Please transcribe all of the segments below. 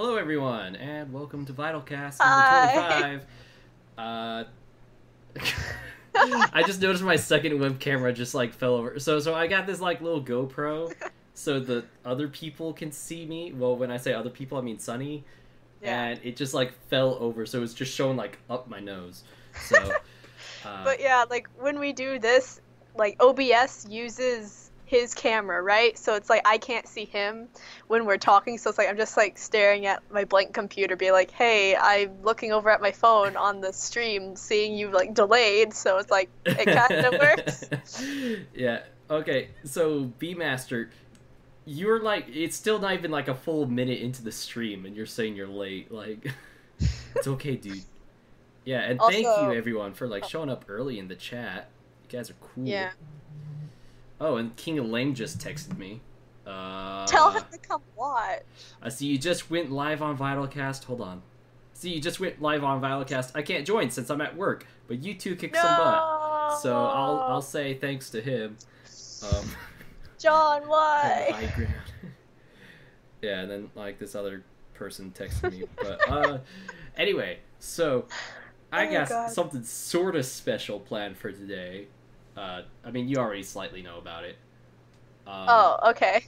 Hello everyone, and welcome to VYTALCast Hi. number 25. I just noticed my second web camera just like fell over. So I got this like little GoPro so the other people can see me. Well, when I say other people, I mean Sunny. Yeah. And it just like fell over, so it's just showing like up my nose. So But yeah, like when we do this, like OBS uses his camera, right? So it's like I can't see him when we're talking, so it's like I'm just like staring at my blank computer, be like, hey, I'm looking over at my phone on the stream, seeing you like delayed, so it's like it kind of works. Yeah. Okay. So B Master, you're like it's still not even like a full minute into the stream, and you're saying you're late. Like, it's okay, dude. Yeah, and thank you Also, everyone for like showing up early in the chat. You guys are cool. yeah. Oh, and King of Lame just texted me. Tell him to come watch. I see you just went live on VitalCast. Hold on. See, you just went live on VitalCast. I can't join since I'm at work, but you two kick some butt. So I'll say thanks to him. John, why? High ground. Yeah, and then like this other person texted me, but anyway, so I Oh my got God. something sort of special planned for today. I mean, you already slightly know about it. Oh, okay.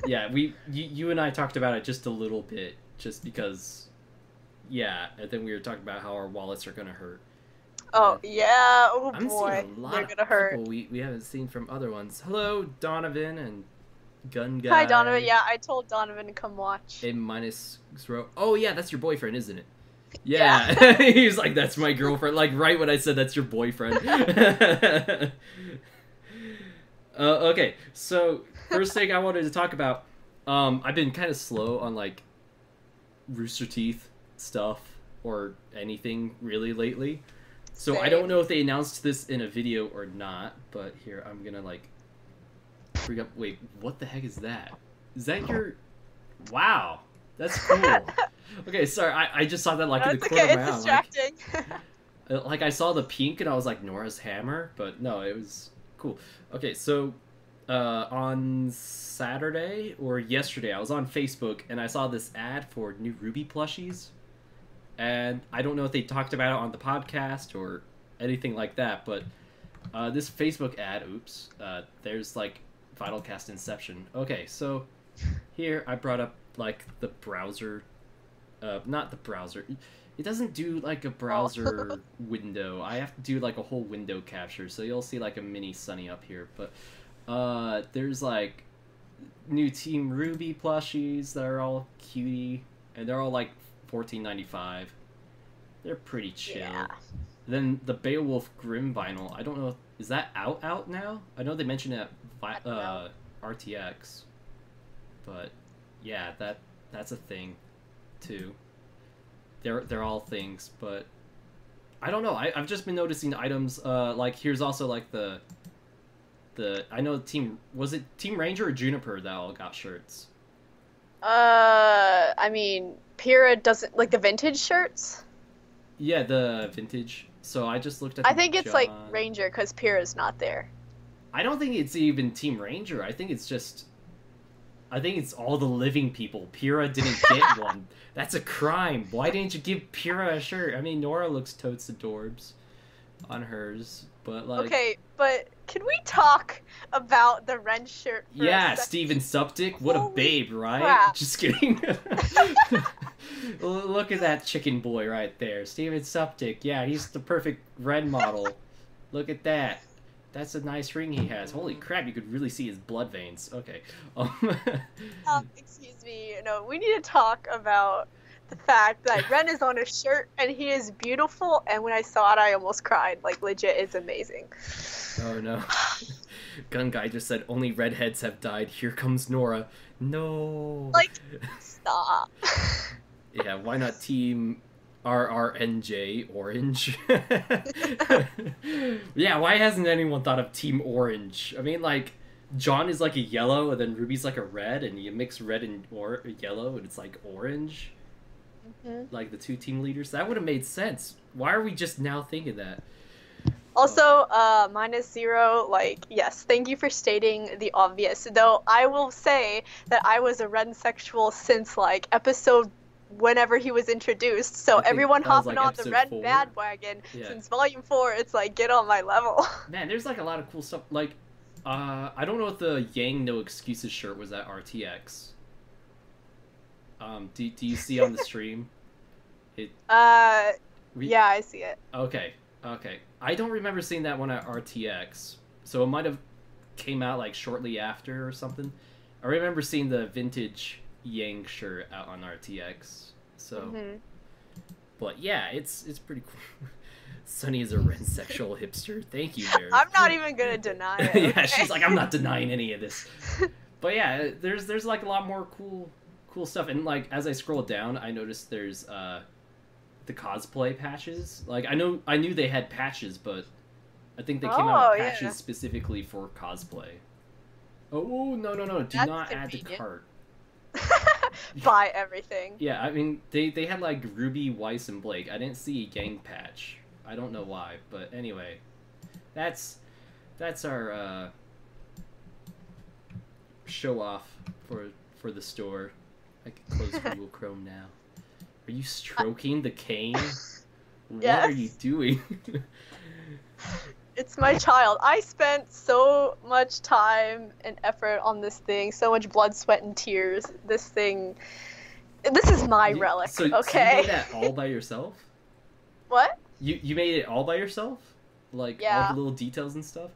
Yeah, you and I talked about it just a little bit, just because. Yeah, and then we were talking about how our wallets are gonna hurt. Oh, yeah. Oh I'm boy. seeing a lot They're of gonna hurt. people we haven't seen from other ones. Hello, Donovan and Gun Guy. Hi, Donovan. Yeah, I told Donovan to come watch. A minus zero. Oh yeah, that's your boyfriend, isn't it? Yeah. He's like, that's my girlfriend. Like right when I said that's your boyfriend. Okay, so first thing I wanted to talk about. I've been kind of slow on like Rooster Teeth stuff or anything really lately. So I don't know if they announced this in a video or not, but here I'm gonna like bring up. Wait, what the heck is that? Is that your? Wow, that's cool. Okay, sorry, I just saw that like in the corner of my eye. It's distracting. Like I saw the pink and I was like Nora's hammer, but no, it was cool. Okay, so on Saturday or yesterday, I was on Facebook and I saw this ad for new RWBY plushies. And I don't know if they talked about it on the podcast or anything like that, but this Facebook ad, there's like VitalCast Inception. Okay, so here I brought up like the browser, not the browser. It doesn't do like a browser window. I have to do like a whole window capture, so you'll see like a mini Sunny up here. But there's like new Team RWBY plushies that are all cutie, and they're all like $14.95. They're pretty chill. Yeah. Then the Beowulf Grimm vinyl. I don't know. Is that out now? I know they mentioned it at RTX. But yeah, that's a thing too. They're all things, but I don't know. I've just been noticing items. Like here's also like the I know was it Team Ranger or Juniper that all got shirts? I mean, Pyrrha doesn't like the vintage shirts. Yeah, the vintage. So I just looked at. I think it's like Ranger because Pyrrha's not there. I don't think it's even Team Ranger. I think it's all the living people. Pyrrha didn't get one. That's a crime. Why didn't you give Pyrrha a shirt? I mean, Nora looks totes adorbs on hers, but like. Okay, but can we talk about the Ren shirt? For Yeah, a second? Steven Suptic. What a babe, right? Crap. Just kidding. Look at that chicken boy right there. Steven Suptic. Yeah, he's the perfect Ren model. Look at that. That's a nice ring he has. Holy crap, you could really see his blood veins. Okay. Excuse me. No, we need to talk about the fact that Ren is on a shirt and he is beautiful. And when I saw it, I almost cried. Like legit, it's amazing. Oh no. Gun Guy just said only redheads have died. Here comes Nora. No. Like, stop. Yeah, why not Team RRNJ Orange? Yeah, why hasn't anyone thought of Team Orange? I mean, like, John is like a yellow, and then Ruby's like a red, and you mix red and yellow, and it's like orange. Mm-hmm. Like the two team leaders. That would have made sense. Why are we just now thinking that? Also, -0, like, yes, thank you for stating the obvious. Though I will say that I was a Ren sexual since, like, episode whenever he was introduced. So I think everyone that was, hopping like, on the episode red 4. bandwagon Yeah. since Volume 4, it's like, get on my level. Man, there's like a lot of cool stuff. Like, I don't know if the Yang No Excuses shirt was at RTX. Do you see on the stream? Yeah, I see it. Okay. I don't remember seeing that one at RTX, so it might have came out like shortly after or something. I remember seeing the vintage Yang shirt out on RTX. So, but yeah, it's pretty cool. Sunny is a sexual hipster. Thank you, Mary. I'm not even gonna deny it. Yeah, Okay? she's like, I'm not denying any of this. But yeah, there's like a lot more cool stuff, and like as I scroll down, I noticed there's the cosplay patches. Like I knew they had patches, but I think they came out with patches specifically for cosplay. Oh no! Do That's not add to convenient. cart. Buy everything. Yeah, I mean they had like Ruby, Weiss, and Blake. I didn't see a gang patch. I don't know why, but anyway, that's our show off for the store. I can close Google Chrome now. Are you stroking the cane? What Yes. are you doing? It's my child. I spent so much time and effort on this thing, so much blood, sweat, and tears. This is my relic, So you okay? made that all by yourself? What? You made it all by yourself? Like all the little details and stuff?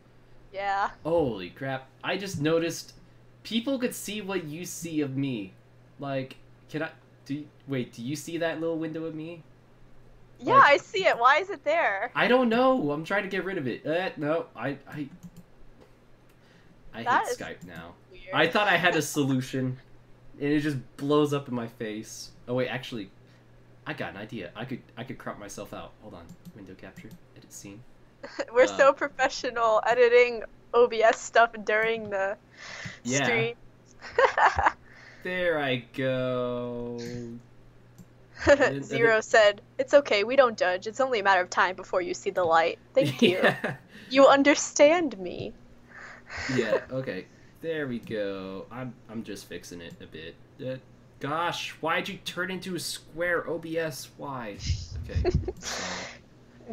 Yeah. Holy crap. I just noticed people could see what you see of me. Like, do you see that little window of me? Yeah, Like- I see it. Why is it there? I don't know. I'm trying to get rid of it. No, I hate That is Skype now. Weird. I thought I had a solution, and it just blows up in my face. Oh wait, actually, I got an idea. I could crop myself out. Hold on. Window capture. Edit scene. We're so professional editing OBS stuff during the stream. There I go. Zero said, "It's okay, we don't judge. It's only a matter of time before you see the light. Thank you. Yeah. You understand me." Yeah, okay. There we go. I'm just fixing it a bit. Gosh, why'd you turn into a square OBS? Why? Okay.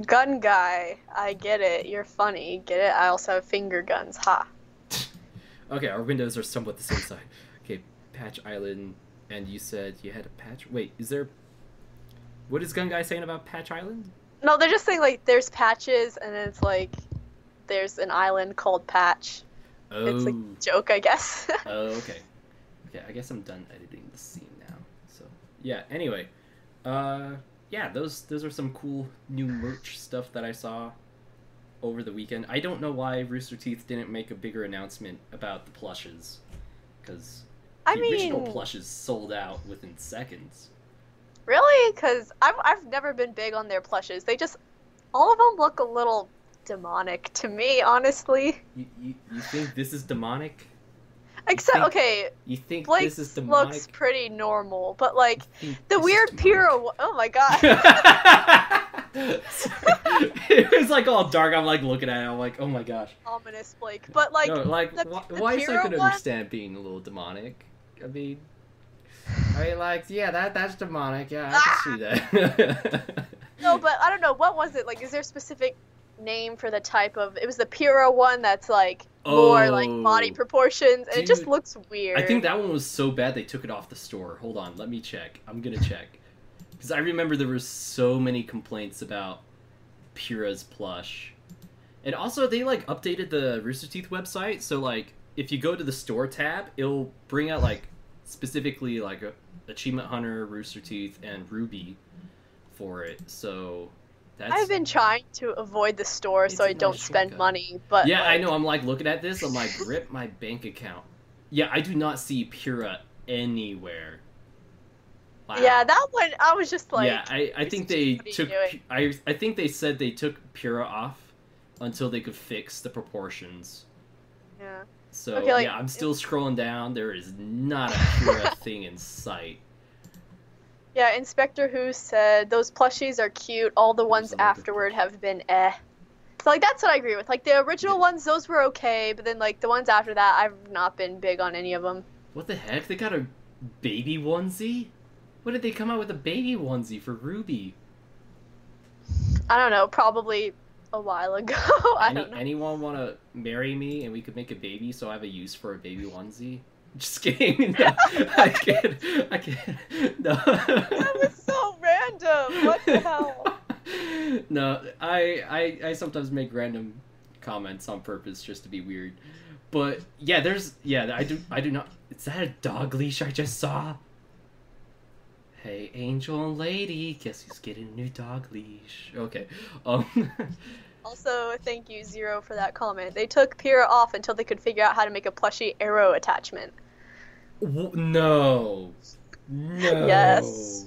Gun guy, I get it. You're funny. Get it? I also have finger guns. Ha. Okay, our windows are somewhat the same size. Okay, Patch Island, and you said you had a patch. Wait, is there? What is Gun Guy saying about Patch Island? No, they're just saying like there's patches, and then it's like there's an island called Patch. Oh. It's like a joke, I guess. Oh, okay. Okay, I guess I'm done editing the scene now. So yeah. Anyway, yeah, those are some cool new merch stuff that I saw over the weekend. I don't know why Rooster Teeth didn't make a bigger announcement about the plushes, because the original plushes sold out within seconds. Really? Because I've never been big on their plushes. They just all of them look a little demonic to me, honestly. You think this is demonic? Except, think- okay, You think Blake's this is demonic? looks pretty normal, but like You think the this is weird demonic? Pyrrha. Oh my god. It was like all dark. I'm like looking at it. I'm like, oh my gosh. Ominous Blake, but like No, like the why is I Pyrrha gonna one- understand being a little demonic? I mean, like, yeah, that's demonic. Yeah, I can see that. No, but I don't know. What was it? Like, is there a specific name for the type of? It was the Pyrrha one that's like more like body proportions, and it just Dude, looks weird. I think that one was so bad they took it off the store. Hold on, let me check. I'm gonna check. Because I remember there were so many complaints about Pyrrha's plush. And also, they, like, updated the Rooster Teeth website, so, like, if you go to the store tab, it'll bring out, like, specifically, like, Achievement Hunter, Rooster Teeth, and RWBY for it, so that's... I've been trying to avoid the store so It's I a don't nice spend shortcut. money, but Yeah, I like, know, I'm, like, looking at this, I'm like, rip my bank account. Yeah, I do not see Pyrrha anywhere. Wow. Yeah, that one I was just like, yeah, I think they what are you took. doing? I think they said they took Pyrrha off until they could fix the proportions. yeah. So Okay, like, yeah, I'm still scrolling down. There is not a Pyrrha thing in sight. Yeah, Inspector Who said those plushies are cute. All the ones another afterward have been eh. So like that's what I agree with. Like the original ones, those were okay, but then like the ones after that, I've not been big on any of them. What the heck? They got a baby onesie? When did they come out with a baby onesie for RWBY? I don't know, probably a while ago. I don't know. Anyone want to marry me and we could make a baby so I have a use for a baby onesie? Just kidding. No, I can't. No. That was so random. What the hell? No, I sometimes make random comments on purpose just to be weird. But yeah, I do not. Is that a dog leash I just saw? Hey, angel and lady, guess who's getting a new dog leash? Okay. Also, thank you, Zero, for that comment. They took Pyrrha off until they could figure out how to make a plushie arrow attachment. No. Yes.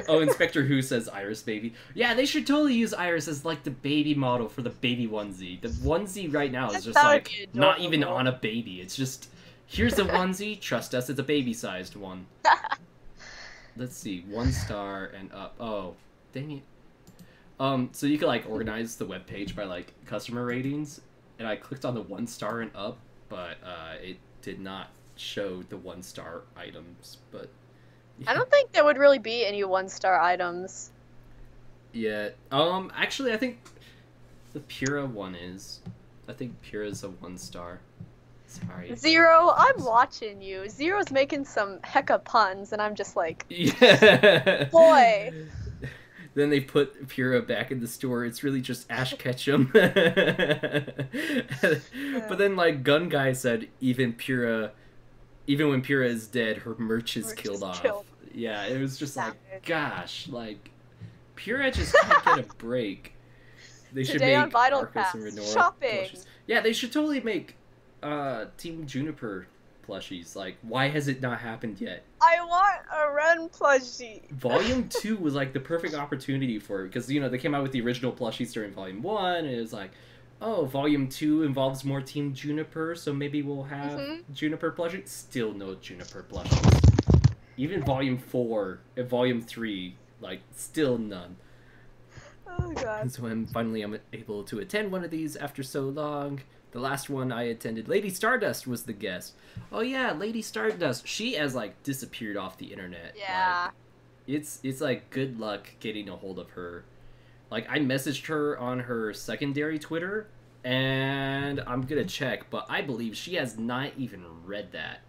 Oh, Inspector Who says Iris baby. Yeah, they should totally use Iris as like the baby model for the baby onesie. The onesie right now is just like not even on a baby. It's just, here's the onesie, trust us, it's a baby-sized one. Let's see, 1 star and up. Oh, dang it. So you could like organize the webpage by like customer ratings, and I clicked on the 1 star and up, but it did not show the 1 star items. But yeah. I don't think there would really be any 1 star items. Yeah. Actually, I think the Pyrrha one is. I think Pyrrha's a 1 star. Sorry. Zero, I'm watching you. Zero's making some hecka puns, and I'm just like, yeah. Boy. Then they put Pyrrha back in the store. It's really just Ash Ketchum. But then, like, Gun Guy said, even when Pyrrha is dead, her merch is killed off. Yeah, it was just like, gosh, like, Pyrrha just can't get a break. They should Today make on Arcus and VYTALCast, Renora shopping. plushies. Yeah, they should totally make Team Juniper plushies. Like, why has it not happened yet? I want a Ren plushie. Volume 2 was like the perfect opportunity for it, because, you know, they came out with the original plushies during Volume 1, and it was like, oh, Volume 2 involves more Team Juniper, so maybe we'll have Juniper plushies. Still no Juniper plushies. Even Volume 4 and Volume 3, like, still none. Oh, God. And so I'm able to attend one of these after so long. The last one I attended, Lady Stardust was the guest. Oh yeah, Lady Stardust. She has like disappeared off the internet. Yeah. Like, it's like good luck getting a hold of her. Like, I messaged her on her secondary Twitter, and I'm gonna check, but I believe she has not even read that.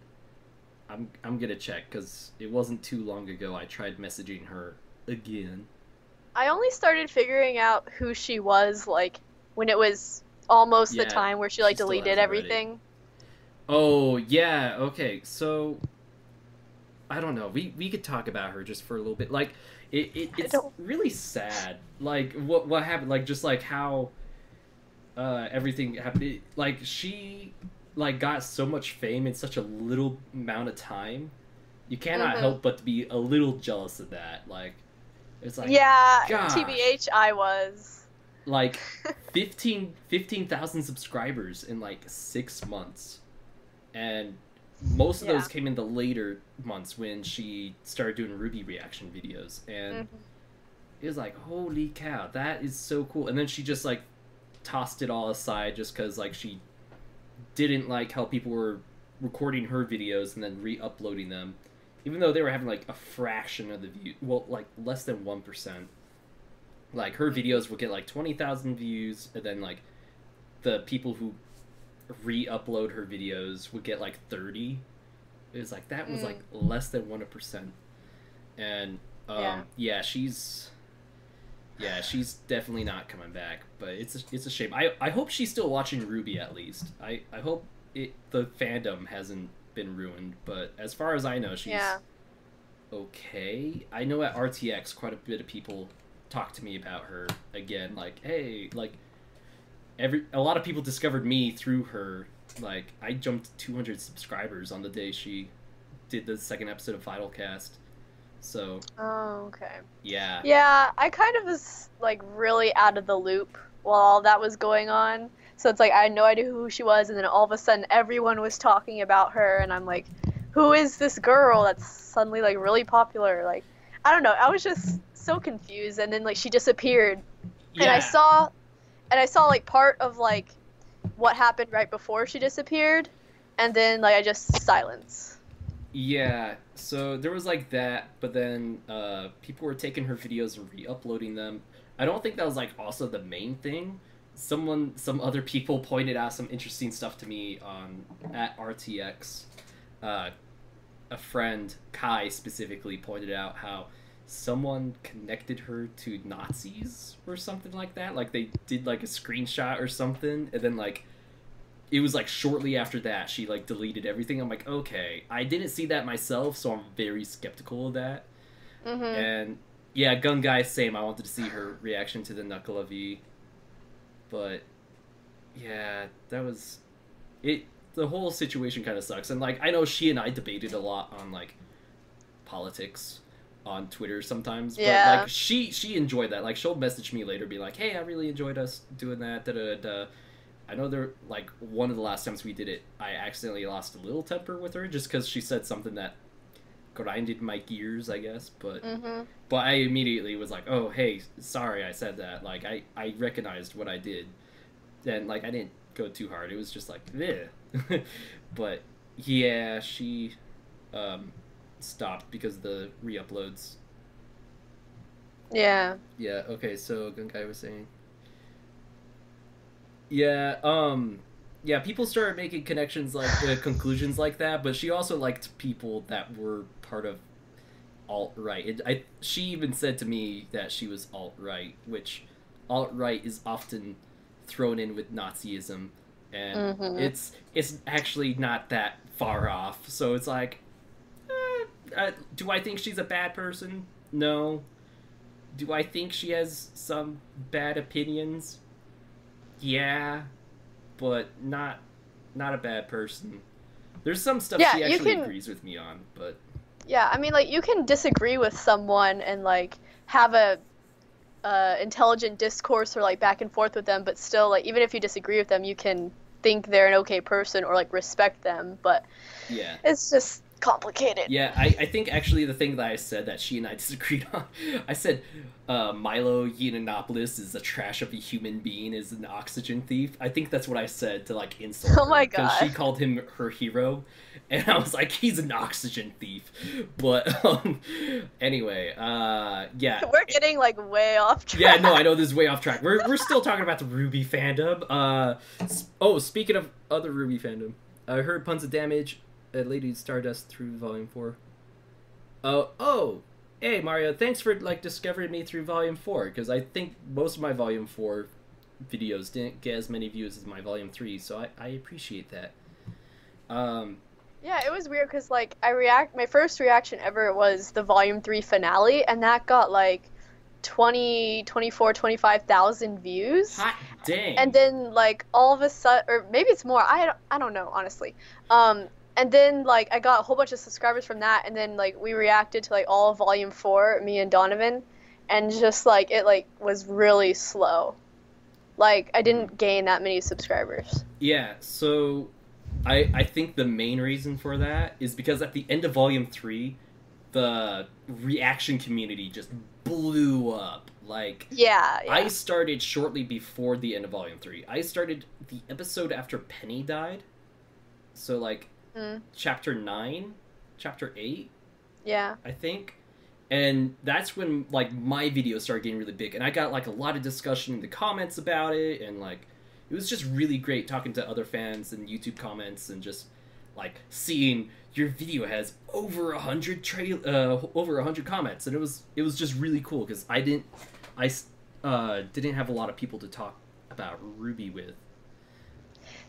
I'm gonna check, because it wasn't too long ago I tried messaging her again. I only started figuring out who she was, like, when it was almost the time where she, like, deleted everything. Oh, yeah, okay, so, I don't know, we could talk about her just for a little bit. Like, it's really sad, like, what happened, like, just, like, how, everything happened. Like, she, like, got so much fame in such a little amount of time. You cannot help but to be a little jealous of that, like, it's like, yeah, gosh. TBH, I was. Like, 15,000 subscribers in, like, 6 months. And most of those came in the later months when she started doing RWBY reaction videos. And it was like, holy cow, that is so cool. And then she just, like, tossed it all aside just because, like, she didn't like how people were recording her videos and then re-uploading them. Even though they were having, like, a fraction of the view, well, like, less than 1%. Like, her videos would get, like, 20,000 views, and then, like, the people who re-upload her videos would get, like, 30. It was, like, that was, like, less than 1%. And, she's definitely not coming back, but it's a shame. I hope she's still watching RWBY, at least. I hope the fandom hasn't been ruined, but as far as I know, she's okay. I know at RTX quite a bit of people talk to me about her again, like, hey, like, a lot of people discovered me through her. Like, I jumped 200 subscribers on the day she did the second episode of VYTALCast. So yeah, I kind of was, like, really out of the loop while all that was going on. So it's like, I had no idea who she was, and then all of a sudden everyone was talking about her, and I'm like, who is this girl that's suddenly, like, really popular? Like, I don't know, I was just so confused, and then, like, she disappeared. Yeah. And I saw, like, part of, like, what happened right before she disappeared, and then, like, I just silence. Yeah, so there was like that, but then people were taking her videos and re-uploading them. I don't think that was like also the main thing. Some other people pointed out some interesting stuff to me on at RTX. Uh, a friend, Kai specifically, pointed out how someone connected her to Nazis or something like that. Like they did like a screenshot or something, and then like it was like shortly after that she like deleted everything. I'm like, okay, I didn't see that myself, so I'm very skeptical of that. And yeah, Gun Guy, same. I wanted to see her reaction to the Knuckle V, but yeah, that was it. The whole situation kind of sucks, and like I know she and I debated a lot on like politics on Twitter sometimes, but like she enjoyed that. Like she'll message me later, be like, "Hey, I really enjoyed us doing that." Da da da. I know there, like, one of the last times we did it, I accidentally lost a little temper with her just because she said something that grinded my gears, I guess. But I immediately was like, oh, hey, sorry I said that. Like, I recognized what I did. And, like, I didn't go too hard. It was just like, eh. But, yeah, she stopped because of the re-uploads. Yeah. Yeah, okay, so Gunkai was saying... Yeah, yeah, people started making connections like conclusions like that, but she also liked people that were part of alt-right. She even said to me that she was alt-right, which alt-right is often thrown in with Nazism, and it's actually not that far off. So it's like, do I think she's a bad person? No. Do I think she has some bad opinions? Yeah, but not a bad person. There's some stuff she actually agrees with me on, but... Yeah, I mean, like, you can disagree with someone and, like, have a intelligent discourse or, like, back and forth with them, but still, like, even if you disagree with them, you can think they're an okay person or, like, respect them, but... Yeah. It's just complicated. Yeah, I think actually the thing that I said that she and I disagreed on, I said Milo Yiannopoulos is a trash of a human being, is an oxygen thief. I think that's what I said to like insult her. Oh my god. Because she called him her hero, and I was like, he's an oxygen thief. But anyway, yeah. We're getting like way off track. Yeah, no, I know this is way off track. We're still talking about the RWBY fandom. Speaking of other RWBY fandom, I heard Puns of Damage at Lady Stardust through Volume 4. Oh, hey Mario, thanks for like discovering me through Volume 4, because I think most of my Volume 4 videos didn't get as many views as my Volume 3, so I appreciate that. Yeah, it was weird because like my first reaction ever was the Volume 3 finale, and that got like 25,000 views. Hot dang. And then like all of a sudden, or maybe it's more, I don't know, honestly. And then, like, I got a whole bunch of subscribers from that, and then, like, we reacted to, like, all of Volume 4, me and Donovan, and just, like, it, like, was really slow. Like, I didn't gain that many subscribers. Yeah, so I think the main reason for that is because at the end of Volume 3, the reaction community just blew up. Like, yeah. I started shortly before the end of Volume 3. I started the episode after Penny died. So, like... Chapter 9, Chapter 8, yeah, I think, and that's when like my videos started getting really big, and I got like a lot of discussion in the comments about it, and like it was just really great talking to other fans and YouTube comments, and just like seeing your video has over 100 comments, and it was just really cool because I didn't have a lot of people to talk about RWBY with.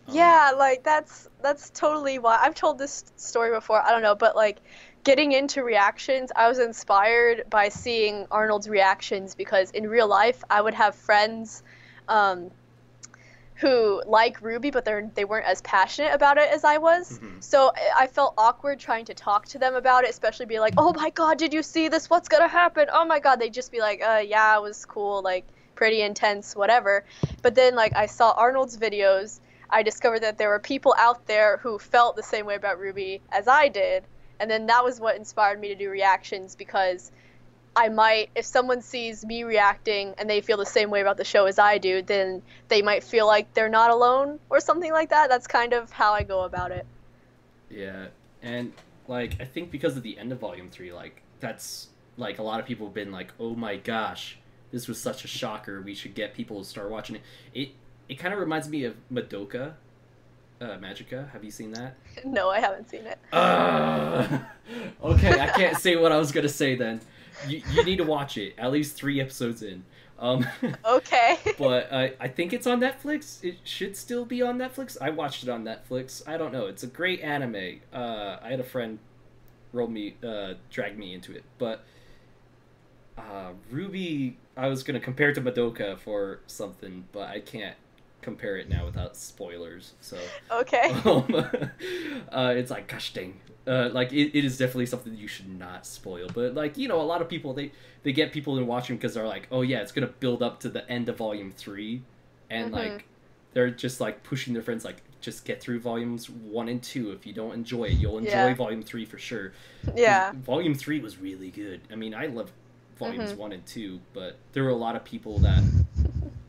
Yeah, like that's totally why I've told this story before. I don't know, but like getting into reactions, I was inspired by seeing Arnold's reactions because in real life I would have friends who like RWBY, but they weren't as passionate about it as I was. So I felt awkward trying to talk to them about it, especially be like, "Oh my god, did you see this? What's gonna happen? Oh my god." They'd just be like, yeah, it was cool, like pretty intense, whatever." But then like I saw Arnold's videos, I discovered that there were people out there who felt the same way about RWBY as I did, and then that was what inspired me to do reactions, because I might, if someone sees me reacting and they feel the same way about the show as I do, then they might feel like they're not alone or something like that. That's kind of how I go about it. Yeah, and like, I think because of the end of Volume 3, like, that's, like, a lot of people have been like, oh my gosh, this was such a shocker, we should get people to start watching it. It kind of reminds me of Madoka Magica. Have you seen that? No, I haven't seen it. Okay, I can't say what I was gonna say then. You need to watch it, at least 3 episodes in. Okay. But I think it's on Netflix. It should still be on Netflix. I watched it on Netflix. I don't know. It's a great anime. I had a friend drag me into it. But RWBY, I was going to compare it to Madoka for something, but I can't compare it now without spoilers. So Okay. it's like, gosh dang. Like, it is definitely something you should not spoil. But, like, you know, a lot of people, they get people in watching because they're like, oh, yeah, it's going to build up to the end of Volume 3. And, like, they're just, like, pushing their friends, like, just get through Volumes 1 and 2. If you don't enjoy it, you'll enjoy Volume 3 for sure. Yeah. Volume 3 was really good. I mean, I love Volumes 1 and 2, but there were a lot of people that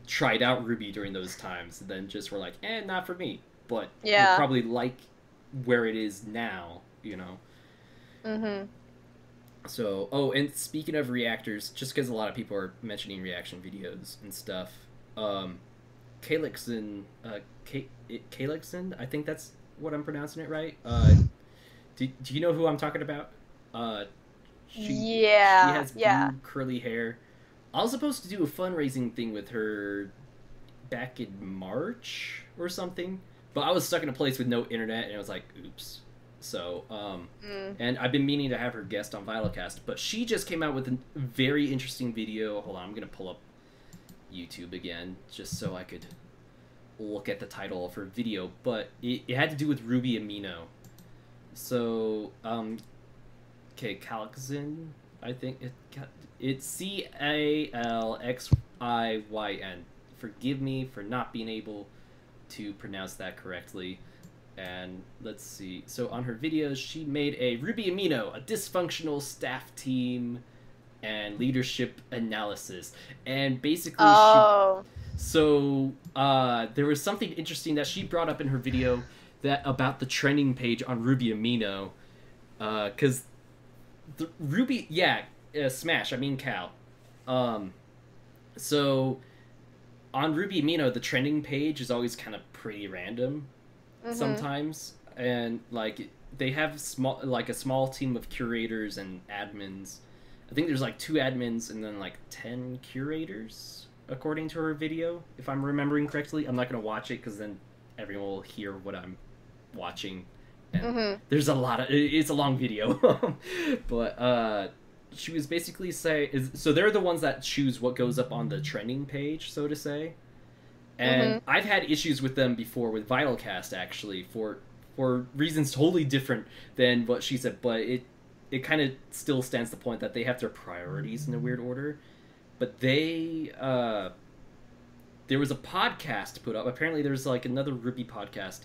tried out RWBY during those times and then just were like, not for me. But you probably like where it is now, you know? So, oh, and speaking of reactors, just because a lot of people are mentioning reaction videos and stuff, Kalixin, Kalixin, I think that's what I'm pronouncing it right. Do you know who I'm talking about? She has blue curly hair. I was supposed to do a fundraising thing with her back in March or something, but I was stuck in a place with no internet, and I was like, oops. So, and I've been meaning to have her guest on VYTALCast, but she just came out with a very interesting video. Hold on, I'm going to pull up YouTube again, just so I could look at the title of her video, but it had to do with RWBY Amino. So, okay, Calixin, I think it's Calixin. Forgive me for not being able to pronounce that correctly. And let's see. So on her videos, she made a RWBY Amino, a dysfunctional staff team and leadership analysis. And basically, there was something interesting that she brought up in her video about the trending page on RWBY Amino, because the RWBY, Smash, I mean Cal. So on RWBY Amino, the trending page is always kind of pretty random sometimes, and like they have a small team of curators and admins. I think there's like 2 admins and then like 10 curators, according to her video, if I'm remembering correctly. I'm not going to watch it because then everyone will hear what I'm watching. And there's a lot of... It's a long video. But she was basically saying... So they're the ones that choose what goes up on the trending page, so to say. And I've had issues with them before with VYTALCast, actually, for reasons totally different than what she said, but it kind of still stands the point that they have their priorities in a weird order. But there was a podcast put up. Apparently there's like another RWBY podcast,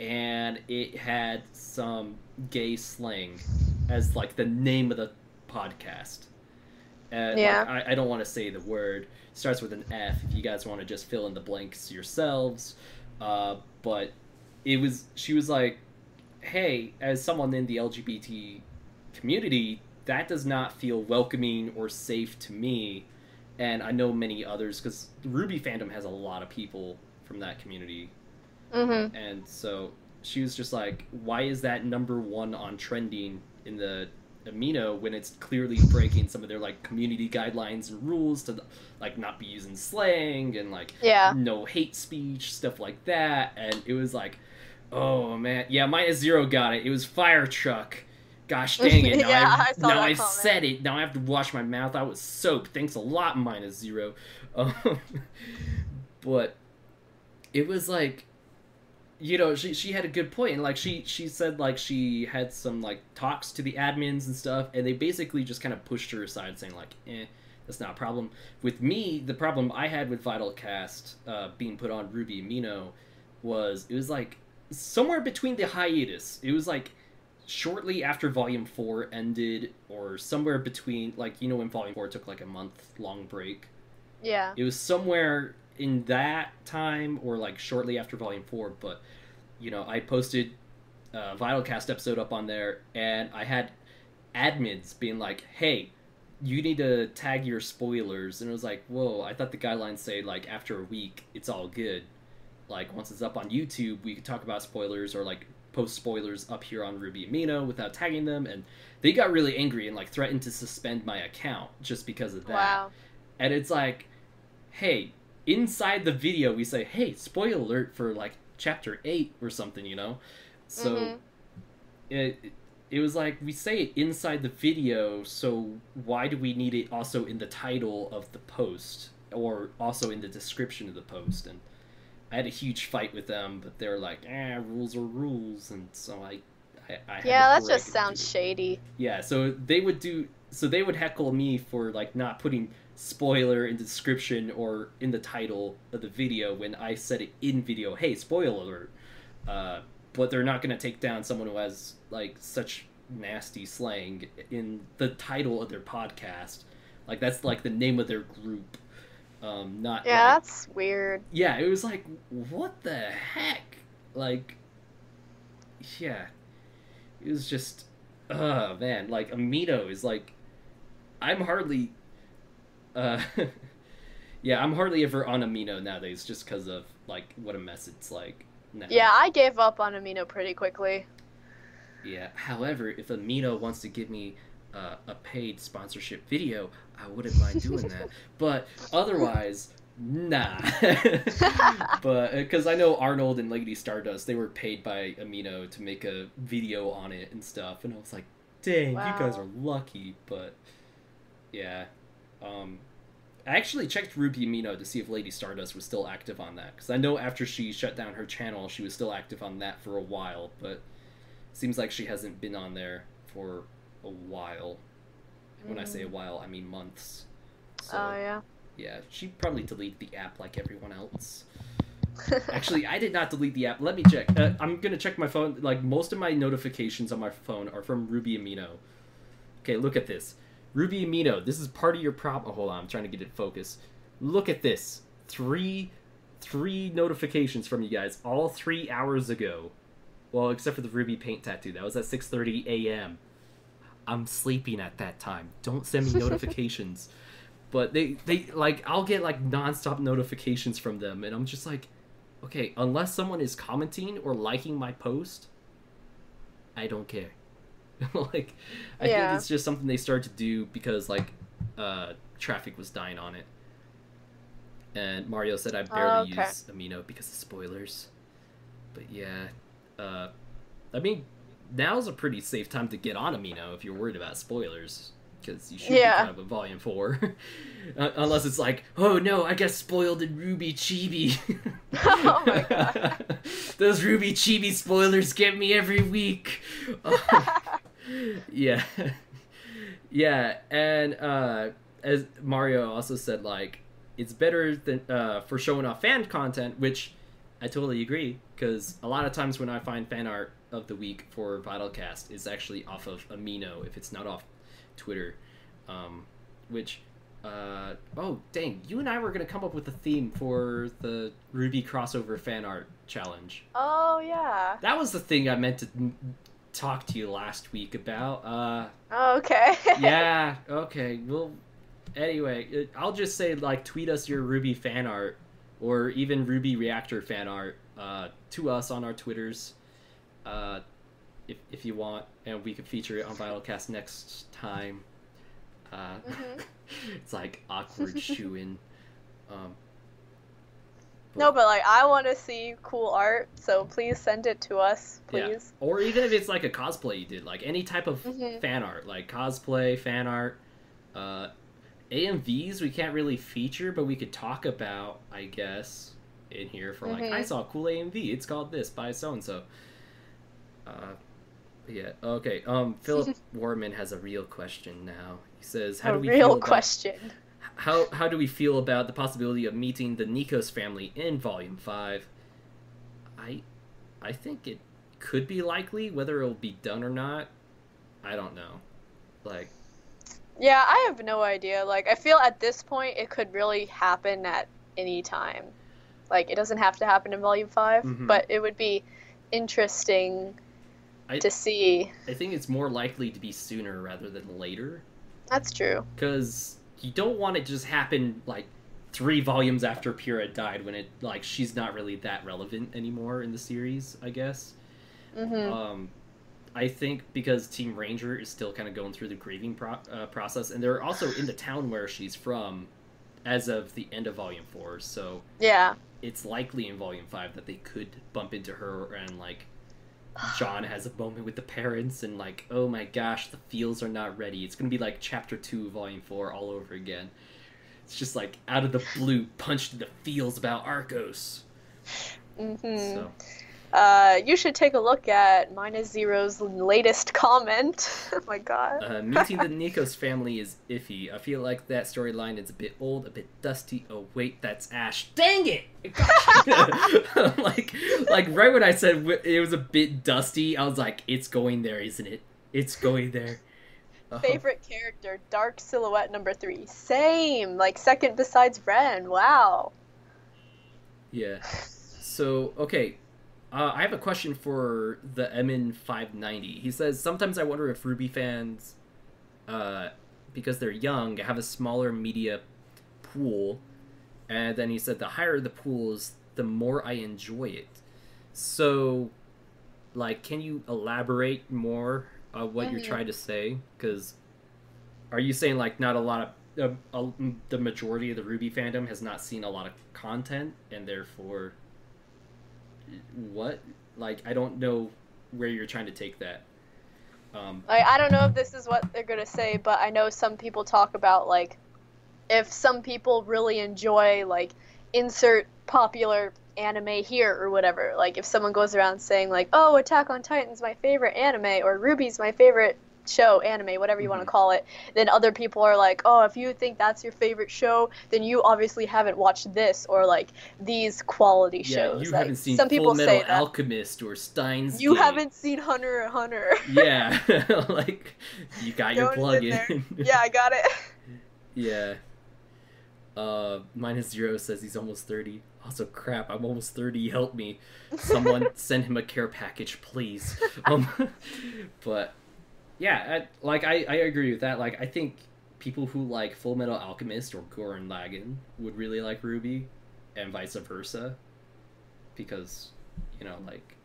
and it had some gay slang as like the name of the podcast. And like, I don't want to say the word. It starts with an F if you guys want to just fill in the blanks yourselves. But she was like, hey, as someone in the LGBT community, that does not feel welcoming or safe to me. And I know many others, because the RWBY fandom has a lot of people from that community. And so she was just like, why is that #1 on trending in the Amino when it's clearly breaking some of their like community guidelines and rules to like not be using slang and like no hate speech, stuff like that. And it was like, oh man, -0 got it. It was Fire Truck. Gosh dang it! Now I've said it. Now I have to wash my mouth out with soap. Thanks a lot, -0. But it was like, you know, she had a good point, and like she said like she had some like talks to the admins and stuff, and they basically just kind of pushed her aside, saying like, that's not a problem. With me, the problem I had with VYTALCast being put on RWBY Amino was it was like somewhere between the hiatus. It was like shortly after Volume 4 ended, or somewhere between, like, you know, when Volume 4 took like a month-long break. Yeah. It was somewhere in that time, or like shortly after Volume 4, but, you know, I posted VYTALCast episode up on there, and I had admins being like, "Hey, you need to tag your spoilers," and it was like, "Whoa! I thought the guidelines say like after a week it's all good. Like once it's up on YouTube, we could talk about spoilers or like post spoilers up here on RWBY Amino without tagging them." And they got really angry and like threatened to suspend my account just because of that. Wow. And it's like, hey, inside the video we say, "Hey, spoiler alert for like chapter 8 or something," you know? So it was like, we say it inside the video, so why do we need it also in the title of the post or also in the description of the post? And I had a huge fight with them, but they're like, rules are rules, and so I had Yeah, to that break just it sounds to- shady. Yeah, so they would heckle me for like not putting spoiler in the description or in the title of the video when I said it in video. Hey, spoiler alert! But they're not gonna take down someone who has like such nasty slang in the title of their podcast. Like that's like the name of their group. Not Yeah, like, that's weird. yeah, it was like, what the heck? Like, yeah, it was just, man, like Amino is like, I'm hardly, yeah, I'm hardly ever on Amino nowadays just because of like what a mess it's like now. Yeah, I gave up on Amino pretty quickly. Yeah. However, if Amino wants to give me a paid sponsorship video, I wouldn't mind doing that. But otherwise, nah. But because I know Arnold and Lady Stardust, they were paid by Amino to make a video on it and stuff, and I was like, dang, Wow. you guys are lucky. But yeah, I actually checked RWBY Amino to see if Lady Stardust was still active on that, because I know after she shut down her channel, she was still active on that for a while, but seems like she hasn't been on there for a while. When I say a while, I mean months. So, Oh, yeah. yeah, she'd probably delete the app like everyone else. Actually, I did not delete the app. Let me check. I'm gonna check my phone. Like, most of my notifications on my phone are from RWBY Amino. Okay, look at this. RWBY Amino, this is part of your problem. Oh, hold on, I'm trying to get it focused. Look at this. Three notifications from you guys, all 3 hours ago. Well, except for the RWBY paint tattoo. That was at 6:30 a.m. I'm sleeping at that time. Don't send me notifications. But they like, I'll get like nonstop notifications from them, and I'm just like, okay, unless someone is commenting or liking my post, I don't care. Like, I Yeah. think it's just something they started to do because like traffic was dying on it. And Mario said I barely Okay. use Amino because of spoilers. But yeah, I mean, now's a pretty safe time to get on Amino if you're worried about spoilers, because you should Yeah. be kind of a Volume 4. Unless it's like, oh no, I got spoiled in RWBY Chibi. Oh my god. Those RWBY Chibi spoilers get me every week. Yeah. Yeah, and as Mario also said, like, it's better than for showing off fan content, which I totally agree, because a lot of times when I find fan art of the week for VYTALCast, it's actually off of Amino if it's not off Twitter. Which, oh dang, you and I were going to come up with a theme for the RWBY crossover fan art challenge. Oh, yeah. That was the thing I meant to talk to you last week about. Oh, okay. Yeah, okay, well, anyway, I'll just say, like, tweet us your RWBY fan art, or even RWBY Reactor fan art, to us on our Twitters, if you want, and we could feature it on VYTALCast next time. It's like awkward shoo-in. No, but like, I want to see cool art, so please send it to us, please. Yeah. Or even if it's like a cosplay you did, like any type of Mhm. fan art, like cosplay, fan art, AMVs we can't really feature, but we could talk about, I guess, in here for like, Mhm. I saw a cool AMV, it's called this by so-and-so. Yeah, okay, Philip Warman has a real question now. He says, how A do we real feel about, question. how do we feel about the possibility of meeting the Nikos family in Volume 5? I think it could be likely. Whether it'll be done or not, I don't know. Like, Yeah, I have no idea. Like, I feel at this point it could really happen at any time. Like, it doesn't have to happen in Volume 5, Mhm. but it would be interesting I to see. I think it's more likely to be sooner rather than later. That's true. Because you don't want it to just happen, like, 3 volumes after Pyrrha died when it, like, she's not really that relevant anymore in the series, I guess. Mm-hmm. I think because Team Ranger is still kind of going through the grieving process, and they're also in the town where she's from as of the end of Volume 4, so Yeah. it's likely in Volume 5 that they could bump into her and, like, John has a moment with the parents and, like, oh my gosh, the feels are not ready. It's gonna be like Chapter 2, Volume 4 all over again. It's just, like, out of the blue, punched in the feels about Arcos. Mm-hmm. So... You should take a look at Minus Zero's latest comment. Oh my god. Meeting the Nikos family is iffy. I feel like that storyline is a bit old, a bit dusty. Oh wait, that's Ash. Dang it! like right when I said it was a bit dusty, I was like, it's going there, isn't it? It's going there. Favorite character, Dark Silhouette number 3. Same, like second besides Ren. Wow. Yeah. So okay. I have a question for the MN590. He says, sometimes I wonder if RWBY fans, because they're young, have a smaller media pool. And then he said, the higher the pools, the more I enjoy it. So, like, can you elaborate more on what you're trying to say? Because are you saying, like, not a lot of... the majority of the RWBY fandom has not seen a lot of content, and therefore... What? Like, I don't know where you're trying to take that. I don't know if this is what they're gonna say, but I know some people talk about, like, if some people really enjoy, like, insert popular anime here or whatever. Like, if someone goes around saying, like, oh, Attack on Titan's my favorite anime, or RWBY's my favorite show, anime, whatever you want to call it, then other people are like, oh, if you think that's your favorite show, then you obviously haven't watched this or like these quality shows. You like, haven't seen some people Full say Metal Alchemist or Steins you Gate. haven't seen Hunter x Hunter. Yeah, like you got your plug in. Yeah, I got it. Yeah. Minus Zero says he's almost 30. Also, crap, I'm almost 30. Help me. Someone send him a care package, please. But yeah, I agree with that. Like, I think people who like Full Metal Alchemist or Gurren Lagann would really like RWBY, and vice versa, because, you know, like,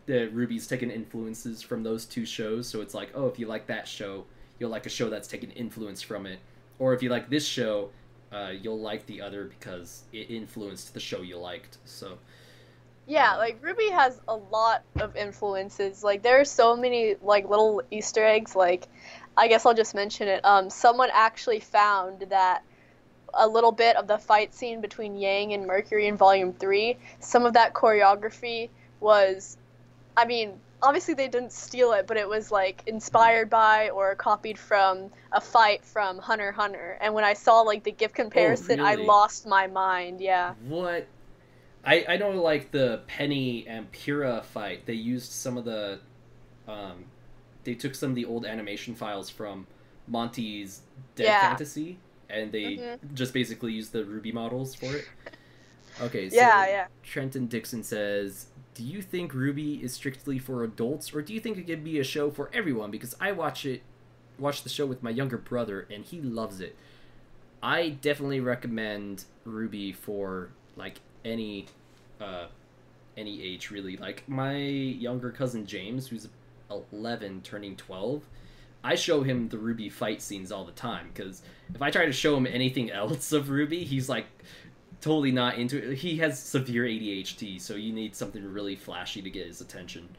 the RWBY's taken influences from those two shows, so it's like, oh, if you like that show, you'll like a show that's taken influence from it, or if you like this show, you'll like the other because it influenced the show you liked. So yeah, like, RWBY has a lot of influences. Like, there are so many, like, little Easter eggs. Like, I guess I'll just mention it. Someone actually found that a little bit of the fight scene between Yang and Mercury in Volume 3, some of that choreography was, I mean, obviously they didn't steal it, but it was, like, inspired by or copied from a fight from Hunter x Hunter. And when I saw, like, the GIF comparison, Oh, really? I lost my mind, yeah. What? I know, like, the Penny and Pyrrha fight, they used some of the, they took some of the old animation files from Monty's Dead Fantasy, and they just basically used the RWBY models for it. Okay, so Trenton Dixon says, do you think RWBY is strictly for adults, or do you think it could be a show for everyone? Because I watch the show with my younger brother, and he loves it. I definitely recommend RWBY for, like, any age, really. Like, my younger cousin James, who's 11 turning 12, I show him the RWBY fight scenes all the time, because if I try to show him anything else of RWBY, he's like totally not into it. He has severe ADHD, so you need something really flashy to get his attention.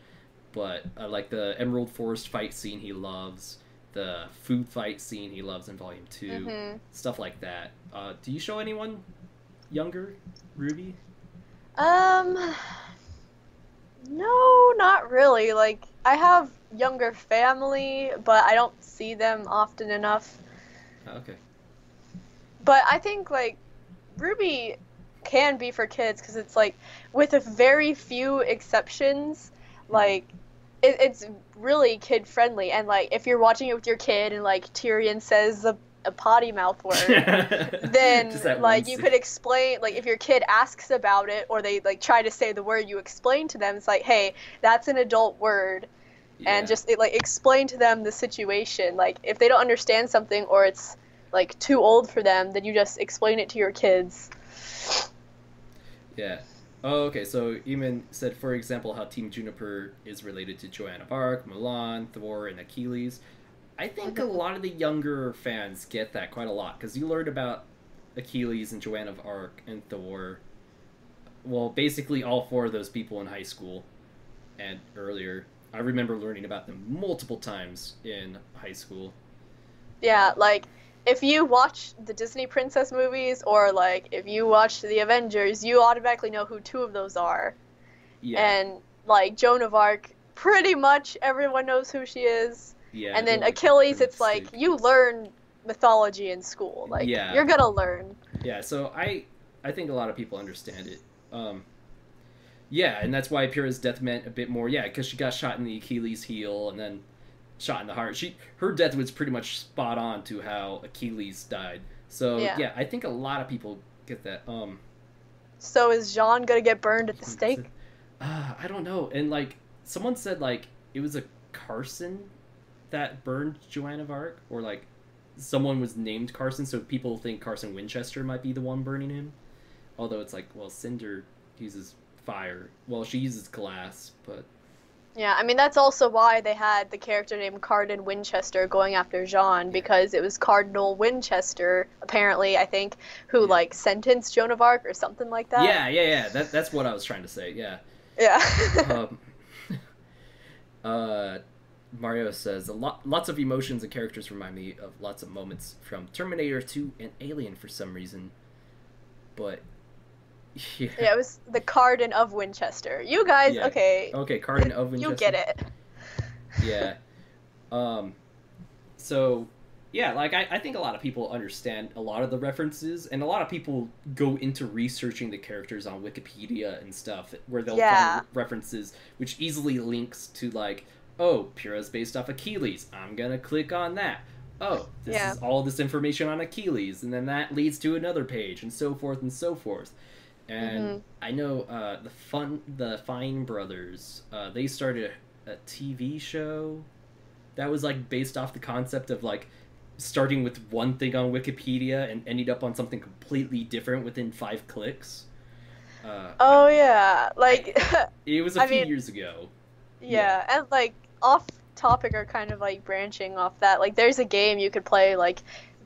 But like the Emerald Forest fight scene he loves, the food fight scene he loves in Volume 2, stuff like that. Do you show anyone younger RWBY? No, not really. Like, I have younger family, but I don't see them often enough. Okay. But I think, like, RWBY can be for kids, because it's, like, with a very few exceptions, like, it's really kid-friendly. And, like, if you're watching it with your kid and, like, Tyrion says a potty mouth word, then, like, you could explain, like, if your kid asks about it, or they, like, try to say the word, you explain to them, it's like, hey, that's an adult word, and Yeah. just like explain to them the situation. Like if they don't understand something or it's like too old for them, then you just explain it to your kids. Yeah. Oh, okay. So Eamon said, for example, how Team Juniper is related to Joan of Arc, Mulan, Thor, and Achilles. I think a Mhm. lot of the younger fans get that quite a lot because you learned about Achilles and Joan of Arc and Thor. Well, basically all four of those people in high school and earlier. I remember learning about them multiple times in high school. Yeah, like if you watch the Disney princess movies or like if you watch the Avengers, you automatically know who two of those are. Yeah, And like Joan of Arc, pretty much everyone knows who she is. yeah, And they're then like Achilles, pretty it's like distinct. you learn mythology in school. Like Yeah, you're gonna learn. yeah. So I think a lot of people understand it. Yeah, and that's why Pyrrha's death meant a bit more. Yeah, because she got shot in the Achilles heel and then shot in the heart. Her death was pretty much spot on to how Achilles died. So Yeah. yeah, I think a lot of people get that. So is Jean gonna get burned at the stake? I don't know. And like someone said, like it was a Carson that burned Joan of Arc, or like someone was named Carson, so people think Carson Winchester might be the one burning him. Although it's like, well, Cinder uses fire. Well, she uses glass, but Yeah, I mean that's also why they had the character named Cardin Winchester going after Jean, because it was Cardinal Winchester, apparently, I think, who yeah, like sentenced Joan of Arc or something like that. yeah. That's what I was trying to say. Yeah. Yeah. Um, Mario says lots of emotions and characters remind me of lots of moments from Terminator 2 and Alien for some reason, but yeah, Yeah, it was the Cardin of Winchester. You guys, yeah. okay, Okay, Cardin of Winchester. you get it. Yeah. So yeah, like I think a lot of people understand a lot of the references, and a lot of people go into researching the characters on Wikipedia and stuff, where they'll Yeah. find references which easily links to like, oh, Pyrrha's based off Achilles. I'm gonna click on that. Oh, this Yeah. is all this information on Achilles, and then that leads to another page, and so forth and so forth. And I know the Fine brothers. They started a TV show that was like based off the concept of like starting with one thing on Wikipedia and ended up on something completely different within 5 clicks. Oh yeah, like It was a I few mean, years ago. yeah, and like off topic or kind of like branching off that, like there's a game you could play like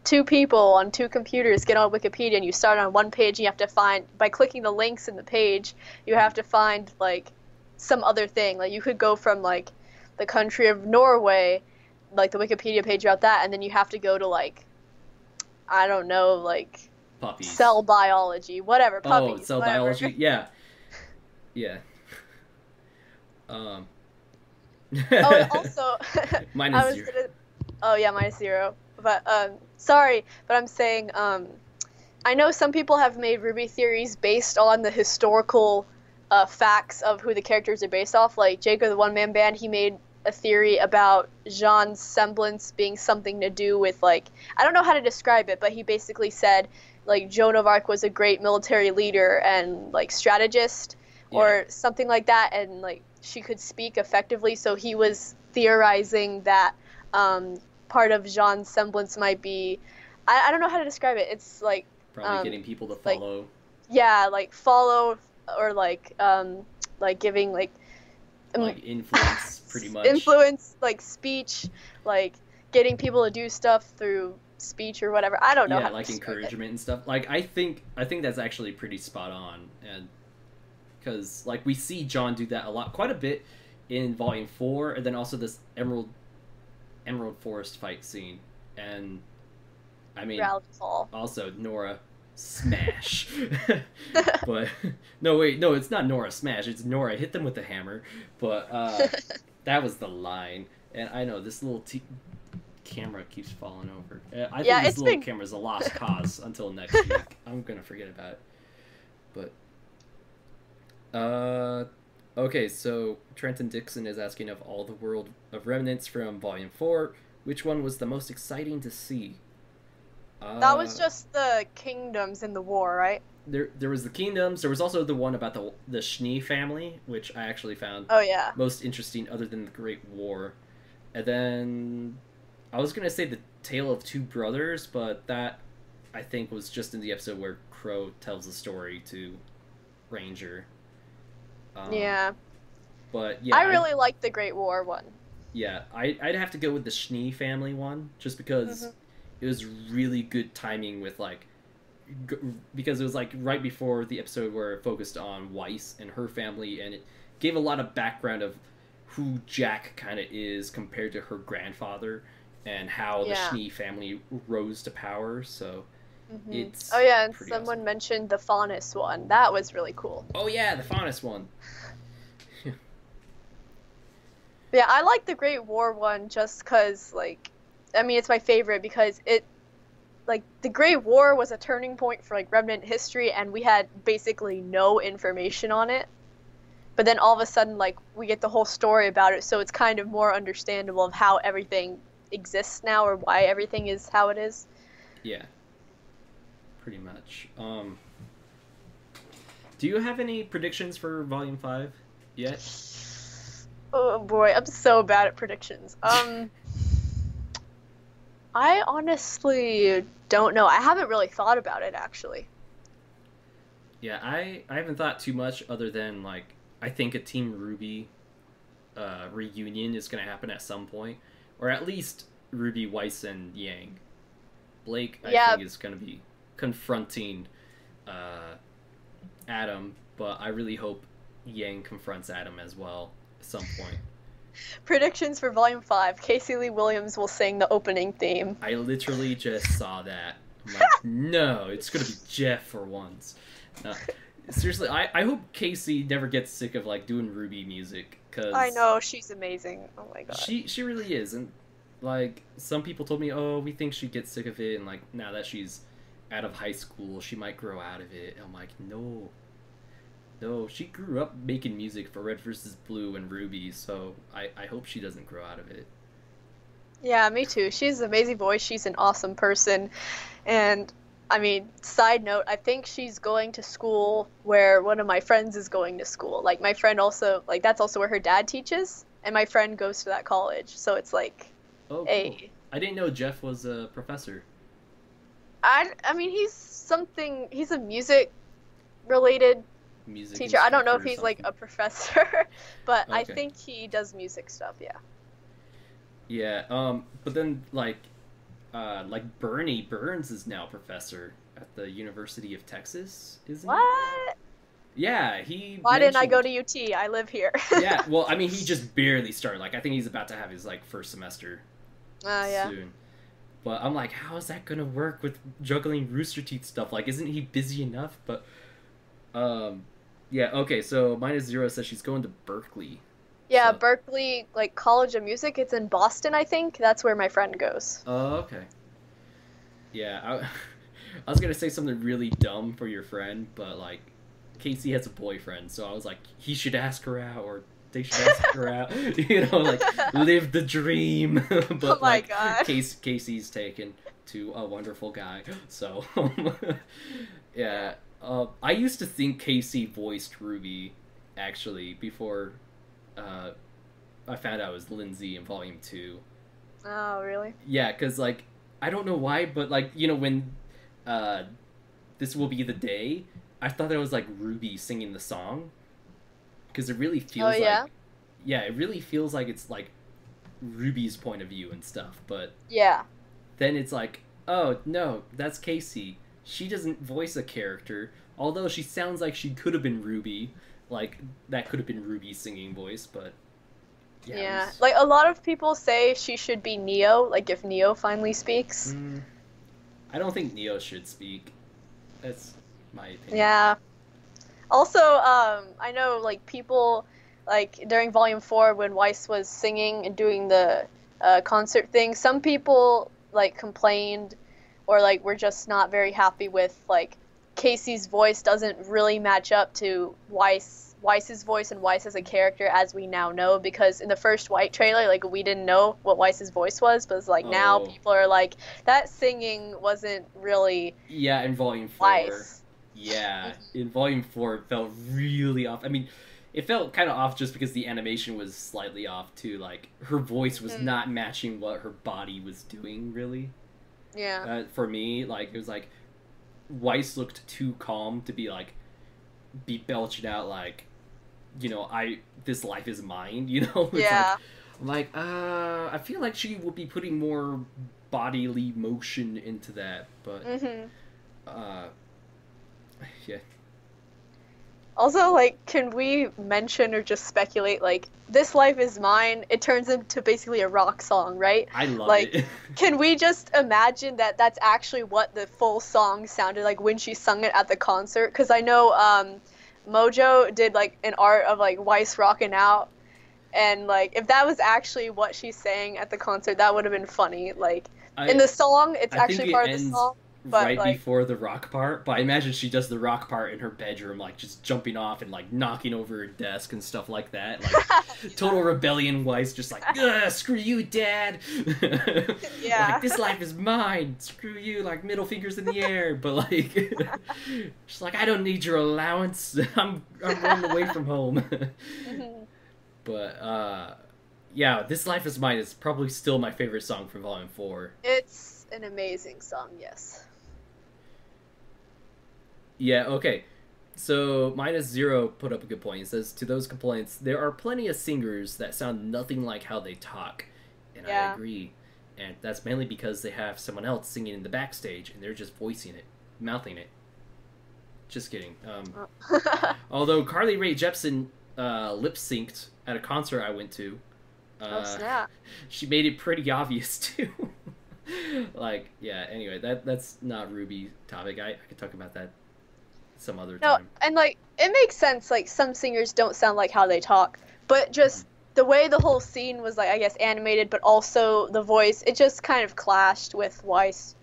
two people on two computers get on Wikipedia and you start on one page and you have to find by clicking the links in the page, you have to find like some other thing. Like you could go from like the country of Norway, like the Wikipedia page about that, and then you have to go to like I don't know, like Puppies. cell biology, whatever, puppies, cell whatever. biology. Yeah. Yeah. Oh, and also, Mine I is was 0. gonna. Oh yeah, -0. But sorry, but I'm saying I know some people have made RWBY theories based on the historical facts of who the characters are based off. Like Jacob the One Man Band, he made a theory about Jean's semblance being something to do with like I don't know how to describe it, but he basically said like Joan of Arc was a great military leader and like strategist or something like that, and like she could speak effectively. So he was theorizing that part of Jean's semblance might be I don't know how to describe it. It's like Probably getting people to like follow. yeah, like follow or like giving like Influence, pretty much. influence, like speech, like getting people to do stuff through speech or whatever. I don't know. Yeah, how to like describe it. encouragement and stuff. Like I think that's actually pretty spot on, and because like we see John do that a lot, quite a bit in Volume 4, and then also this Emerald Forest fight scene, and I mean Rally call. also Nora smash. But no, wait, no, it's not Nora smash. It's Nora hit them with the hammer. But that was the line, and I know this little camera keeps falling over. I think this little camera's a lost cause until next week. I'm gonna forget about it. But okay, so Trenton Dixon is asking, of all the World of Remnants from Volume 4, which one was the most exciting to see? That was just the kingdoms in the war, right? there was the kingdoms. There was also the one about the Schnee family, which I actually found Oh yeah. most interesting, other than the Great War. And then I was gonna say the Tale of Two Brothers, but that I think was just in the episode where Crow tells the story to Ranger. Yeah. But yeah, I really like the Great War one. yeah, I'd have to go with the Schnee family one, just because it was really good timing with like, because it was like right before the episode where it focused on Weiss and her family, and it gave a lot of background of who Jack kind of is compared to her grandfather, and how the Schnee family rose to power. So it's oh yeah, and pretty someone awesome. mentioned the Faunus one. That was really cool. Oh yeah, the Faunus one. Yeah, I like the Great War one just because, like, I mean, it's my favorite because it, like, the Great War was a turning point for, like, Remnant history, and we had basically no information on it. But then all of a sudden, like, we get the whole story about it, so it's kind of more understandable of how everything exists now, or why everything is how it is. Yeah, pretty much. Do you have any predictions for Volume 5 yet? Oh boy, I'm so bad at predictions. I honestly don't know. I haven't really thought about it, actually. Yeah, I haven't thought too much other than, like, I think a Team RWBY reunion is going to happen at some point. Or at least Ruby, Weiss, and Yang. Blake, I think, is going to be confronting Adam, but I really hope Yang confronts Adam as well at some point. Predictions for Volume 5. Casey Lee Williams will sing the opening theme. I literally just saw that. I'm like, no, it's going to be Jeff for once. Seriously, I hope Casey never gets sick of, like, doing RWBY music, because I know, she's amazing. Oh my god. She really is, and, like, some people told me, oh, we think she'd get sick of it, and, like, now that she's out of high school, she might grow out of it. And I'm like, no. No, she grew up making music for Red vs. Blue and RWBY, so I hope she doesn't grow out of it. Yeah, me too. She's an amazing voice. She's an awesome person. And, I mean, side note, I think she's going to school where one of my friends is going to school. Like, my friend also, like, that's also where her dad teaches, and my friend goes to that college. So it's like, Oh, cool. hey. I didn't know Jeff was a professor. I mean, he's a music-related Music teacher. I don't know if instructor or he's, like, something. a professor, but I Okay. think he does music stuff, yeah. Yeah, but then, like Bernie Burns is now a professor at the University of Texas, isn't he? What? Yeah, he Why didn't I go mentioned- to UT? I live here. Yeah, well, I mean, he just barely started. Like, I think he's about to have his, like, first semester Yeah. soon. But I'm like, how is that gonna work with juggling Rooster Teeth stuff? Like, isn't he busy enough? But, yeah, okay, so Minus Zero says she's going to Berkeley. Yeah, So- Berkeley, like, College of Music, it's in Boston, I think. That's where my friend goes. Oh, okay. Yeah, I was gonna say something really dumb for your friend, but, like, Casey has a boyfriend, so I was like, he should ask her out, or they should ask her out. You know, like, live the dream. But, Oh my like, God. Casey's taken to a wonderful guy, so, yeah. I used to think Casey voiced RWBY, actually, before I found out it was Lindsay in Volume 2. Oh, really? Yeah, because, like, I don't know why, but, like, you know, when This Will Be the Day, I thought that was, like, RWBY singing the song. Because it really feels yeah? like... Yeah, it really feels like it's, like, RWBY's point of view and stuff. But Yeah. then it's like, oh, no, that's Casey. She doesn't voice a character. Although she sounds like she could have been RWBY. Like, that could have been RWBY's singing voice, but... Yeah. it Yeah. was- Like, a lot of people say she should be Neo, like, if Neo finally speaks. I don't think Neo should speak. That's my opinion. Yeah. Also, I know, like, people, like, during Volume 4, when Weiss was singing and doing the concert thing, some people, like, complained or, like, were just not very happy with, like, Casey's voice doesn't really match up to Weiss's voice and Weiss as a character as we now know, because in the first White trailer, like, we didn't know what Weiss's voice was, but it's like now Oh. people are like, that singing wasn't really Yeah, in Volume 4. Weiss. Yeah, in Volume 4, it felt really off. I mean, it felt kind of off just because the animation was slightly off, too. Like, her voice was not matching what her body was doing, really. Yeah. For me, like, it was like, Weiss looked too calm to be, like, belching out, like, you know, this life is mine, you know? It's Yeah. I feel like she would be putting more bodily motion into that, but, yeah. Also, like, can we mention or just speculate, like, This Life Is Mine, it turns into basically a rock song, right? I love like, it. Can we just imagine that that's actually what the full song sounded like when she sung it at the concert? Because I know Mojo did, like, an art of, like, Weiss rocking out, and, like, if that was actually what she's saying at the concert, that would have been funny. Like, in the song, it's actually part of the song. But, right like, before the rock part, but I imagine she does the rock part in her bedroom, like just jumping off and like knocking over her desk and stuff like that. Like total rebellion Weiss, just like, ugh, screw you, Dad. Yeah. Like, this life is mine. Screw you, like middle fingers in the air. But like, she's like, I don't need your allowance. I'm running away from home. But yeah, This Life Is Mine is probably still my favorite song from Volume 4. It's an amazing song, yes. Yeah, okay. So, -0 put up a good point. He says, to those complaints, there are plenty of singers that sound nothing like how they talk. And I agree. And that's mainly because they have someone else singing in the backstage, and they're just voicing it, mouthing it. Just kidding. Although Carly Rae Jepsen lip-synced at a concert I went to. Oh, snap. She made it pretty obvious, too. Like, yeah, anyway, that's not RWBY topic. I could talk about that some other time. No, and, like, it makes sense, like, some singers don't sound like how they talk, but just the way the whole scene was, like, I guess, animated, but also the voice, it just kind of clashed with Weiss.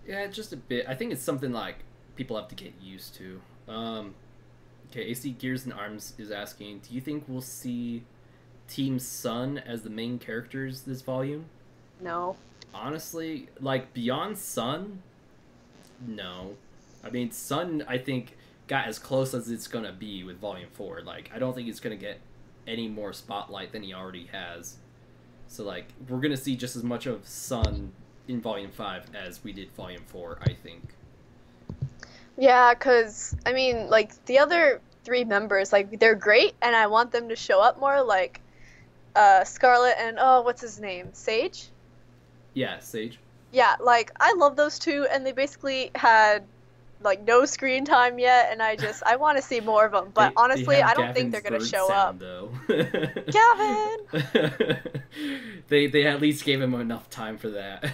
Yeah, just a bit. I think it's something, like, people have to get used to. Okay, AC Gears and Arms is asking, do you think we'll see Team Sun as the main characters this volume? No. Honestly, like, beyond Sun, no. I mean, Sun, I think, got as close as it's gonna be with Volume 4. Like, I don't think it's gonna get any more spotlight than he already has. So, like, we're gonna see just as much of Sun in Volume 5 as we did Volume 4, I think. Yeah, because, I mean, like, the other 3 members, like, they're great, and I want them to show up more, like, Scarlet and, oh, what's his name? Sage? Yeah, Sage. Yeah, like, I love those 2, and they basically had, like, no screen time yet, and I want to see more of them. But honestly, I don't think they're going to show up. Though. Gavin! They at least gave him enough time for that.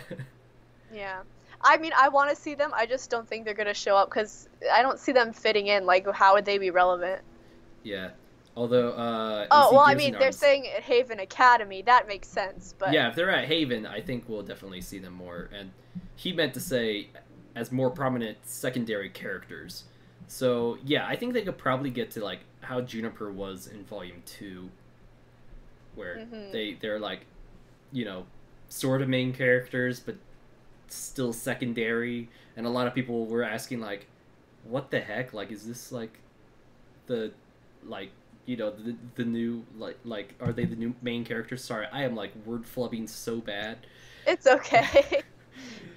Yeah. I mean, I want to see them, I just don't think they're going to show up, because I don't see them fitting in. Like, how would they be relevant? Yeah. Although, oh, well, I mean, they're saying at Haven Academy. That makes sense, but... Yeah, if they're at Haven, I think we'll definitely see them more. And he meant to say as more prominent secondary characters. So, yeah, I think they could probably get to, like, how Juniper was in Volume 2. Where they're, like, you know, sort of main characters, but still secondary. And a lot of people were asking, like, what the heck? Like, is this, like, the, like... You know, the new, like, are they the new main characters? Sorry, I am, like, word flubbing so bad. It's okay.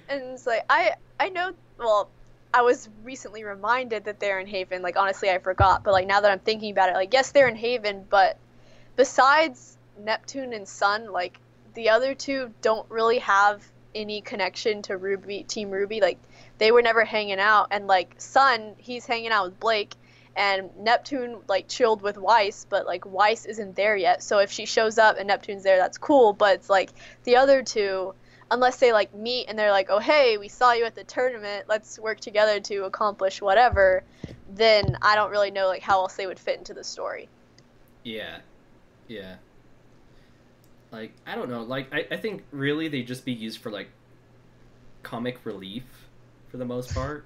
And it's like, I know, well, I was recently reminded that they're in Haven. Like, honestly, I forgot. But, like, now that I'm thinking about it, like, yes, they're in Haven, but besides Neptune and Sun, like, the other 2 don't really have any connection to RWBY, Team RWBY. Like, they were never hanging out. And, like, Sun, he's hanging out with Blake. And Neptune, like, chilled with Weiss, but, like, Weiss isn't there yet. So if she shows up and Neptune's there, that's cool. But it's, like, the other 2, unless they, like, meet and they're like, oh, hey, we saw you at the tournament, let's work together to accomplish whatever, then I don't really know, like, how else they would fit into the story. Yeah. Yeah. Like, I don't know. Like, I think really they'd just be used for, like, comic relief for the most part.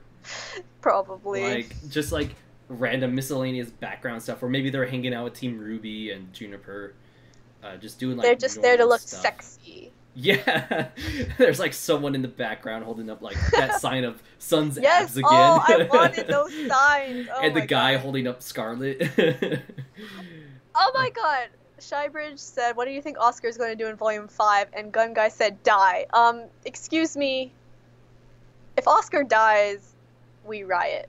Probably. Like, just, like... random miscellaneous background stuff, or maybe they're hanging out with Team RWBY and Juniper, just doing like they're just there to look stuff. sexy. Yeah, there's like someone in the background holding up like that sign of Sun's Yes. abs again. Oh, I wanted those signs. Oh And the my guy God. holding up Scarlet. Oh my God. Shybridge said, "What do you think Oscar's going to do in Volume 5?" And Gun Guy said, "Die." Excuse me. If Oscar dies, we riot.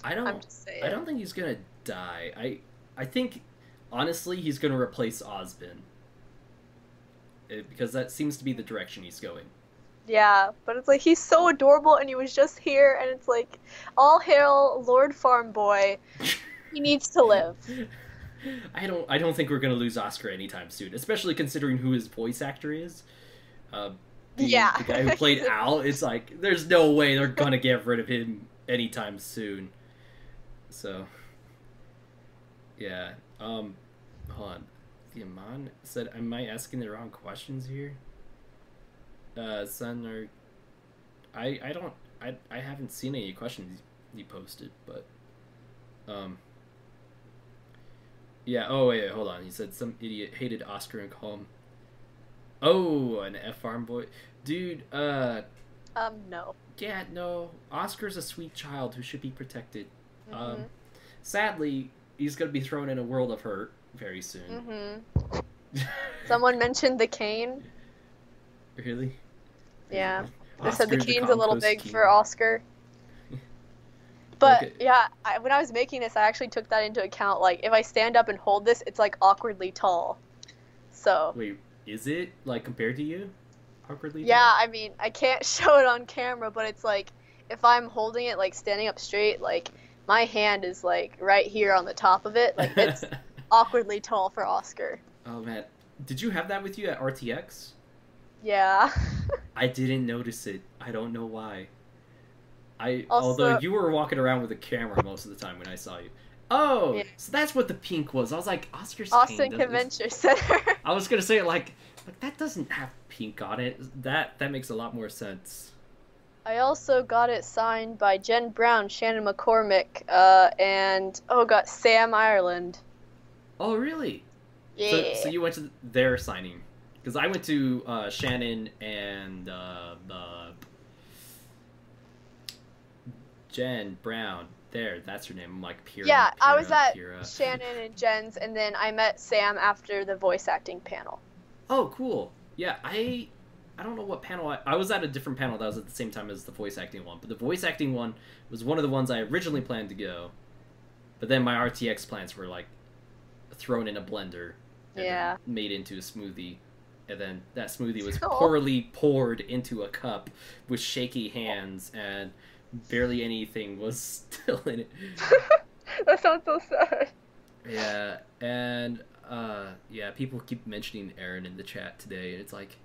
I'm just saying. I don't think he's gonna die. I think honestly he's gonna replace Ozpin. Because that seems to be the direction he's going. Yeah, but it's like he's so adorable and he was just here and it's like, all hail Lord Farm Boy. He needs to live. I don't think we're gonna lose Oscar anytime soon, especially considering who his voice actor is. Yeah. The guy who played Al, it's like there's no way they're gonna get rid of him anytime soon. So yeah. Hold on. Yaman said, "Am I asking the wrong questions here?" Son, or I haven't seen any questions you posted, but yeah. Oh wait, hold on. He said some idiot hated Oscar and called him. Oh, an F farm boy, dude. No. Yeah, no. Oscar's a sweet child who should be protected. Mm-hmm. Sadly, he's gonna be thrown in a world of hurt very soon. Mm-hmm. Someone mentioned the cane. Really? Yeah. They Oscar said the the cane's a little compost big king. for Oscar. But Okay. yeah, when I was making this, I actually took that into account. Like, if I stand up and hold this, it's like awkwardly tall. So. Wait, is it like compared to you? Awkwardly? Yeah, tall? I mean, I can't show it on camera, but it's like if I'm holding it like standing up straight, like my hand is like right here on the top of it. Like it's awkwardly tall for Oscar. Oh man, did you have that with you at RTX? Yeah. I didn't notice it. I don't know why. Also- Although you were walking around with a camera most of the time when I saw you. Oh, Yeah. so that's what the pink was. I was like, Oscar's Austin cane doesn't- Convention Center. I was gonna say like that doesn't have pink on it. That makes a lot more sense. I also got it signed by Jen Brown, Shannon McCormick, and got Sam Ireland. Oh really? Yeah. So you went to their signing, because I went to Shannon and Jen Brown. There, that's her name. I'm like Pira. Yeah, I was at Pira. Shannon and Jen's, and then I met Sam after the voice acting panel. Oh, cool. Yeah, I don't know what panel I was at a different panel that was at the same time as the voice acting one, but the voice acting one was one of the ones I originally planned to go, but then my RTX plans were like thrown in a blender and Yeah. then made into a smoothie, and then that smoothie was Oh. poorly poured into a cup with shaky hands, and barely anything was still in it. That sounds so sad. Yeah, and yeah, people keep mentioning Aaron in the chat today, and it's like,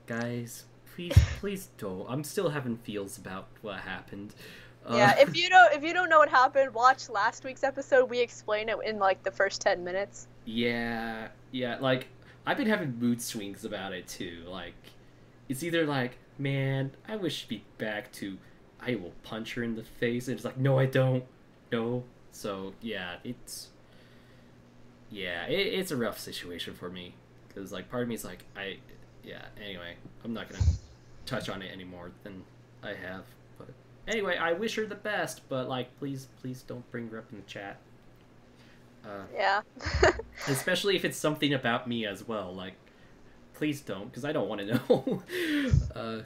guys, please don't. I'm still having feels about what happened. Yeah, if you don't know what happened, watch last week's episode. We explain it in like the first 10 minutes. Yeah, like I've been having mood swings about it too. Like, it's either like, man, I wish she'd be back, to I will punch her in the face, and it's like, no, I don't, no. So yeah, it's a rough situation for me, because like part of me is like, anyway, I'm not gonna touch on it any more than I have. But anyway, I wish her the best, but like, please don't bring her up in the chat. Yeah. Especially if it's something about me as well. Like, please don't, because I don't want to know.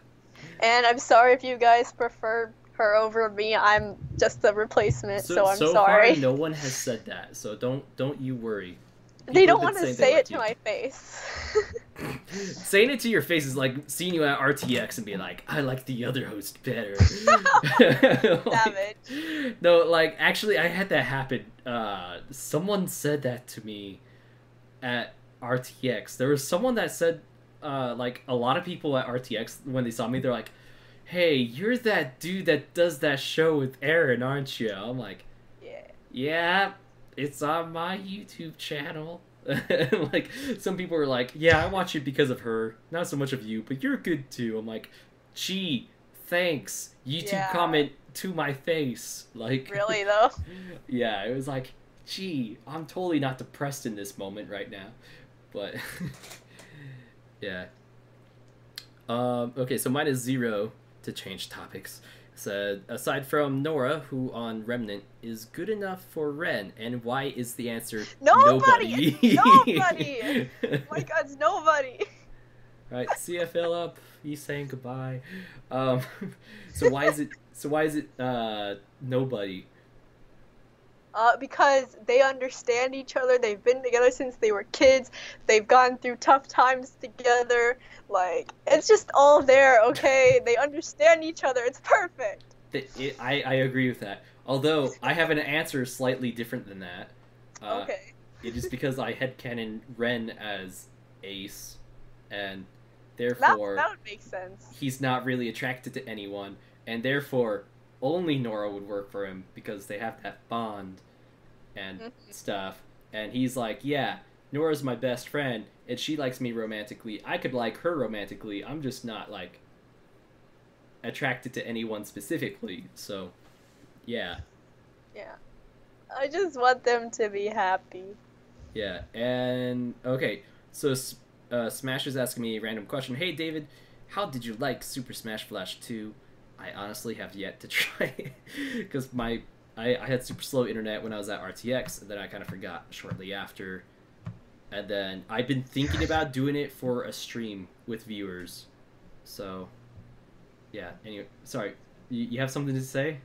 And I'm sorry if you guys prefer her over me. I'm just the replacement, so I'm so sorry. far, no one has said that, so don't you worry. They don't People want have to been saying say they it to like my face. Saying it to your face is like seeing you at RTX and being like, I like the other host better. Savage. No, like, actually, I had that happen. Someone said that to me at RTX. There was someone that said, like, a lot of people at RTX, when they saw me, they're like, hey, you're that dude that does that show with Aaron, aren't you? I'm like, yeah, it's on my YouTube channel. Like, some people are like, yeah, I watch it because of her, not so much of you, but you're good too. I'm like, gee, thanks. YouTube comment to my face. Like, Really though? Yeah, it was like, gee, I'm totally not depressed in this moment right now. But yeah. Okay, so mine is 0 to change topics. Said, aside from Nora, who on Remnant is good enough for Ren, and why is the answer Nobody! nobody? Nobody! My God, it's nobody! Right, CFL up. He's saying goodbye. Um, so why is it? So why is it nobody? Because they understand each other. They've been together since they were kids. They've gone through tough times together. Like, it's just all there, okay? They understand each other. It's perfect. I agree with that. Although I have an answer slightly different than that. Okay. It is because I headcanon Ren as Ace, and That therefore would make sense. he's not really attracted to anyone, and therefore only Nora would work for him because they have that bond and stuff. And he's like, yeah, Nora's my best friend, and she likes me romantically. I could like her romantically. I'm just not like attracted to anyone specifically. So, yeah. Yeah. I just want them to be happy. Yeah, and okay, so Smash is asking me a random question. Hey, David, how did you like Super Smash Flash 2? I honestly have yet to try it, because I had super slow internet when I was at RTX, and then I kind of forgot shortly after. And then I've been thinking about doing it for a stream with viewers. So, yeah, anyway, sorry, you have something to say?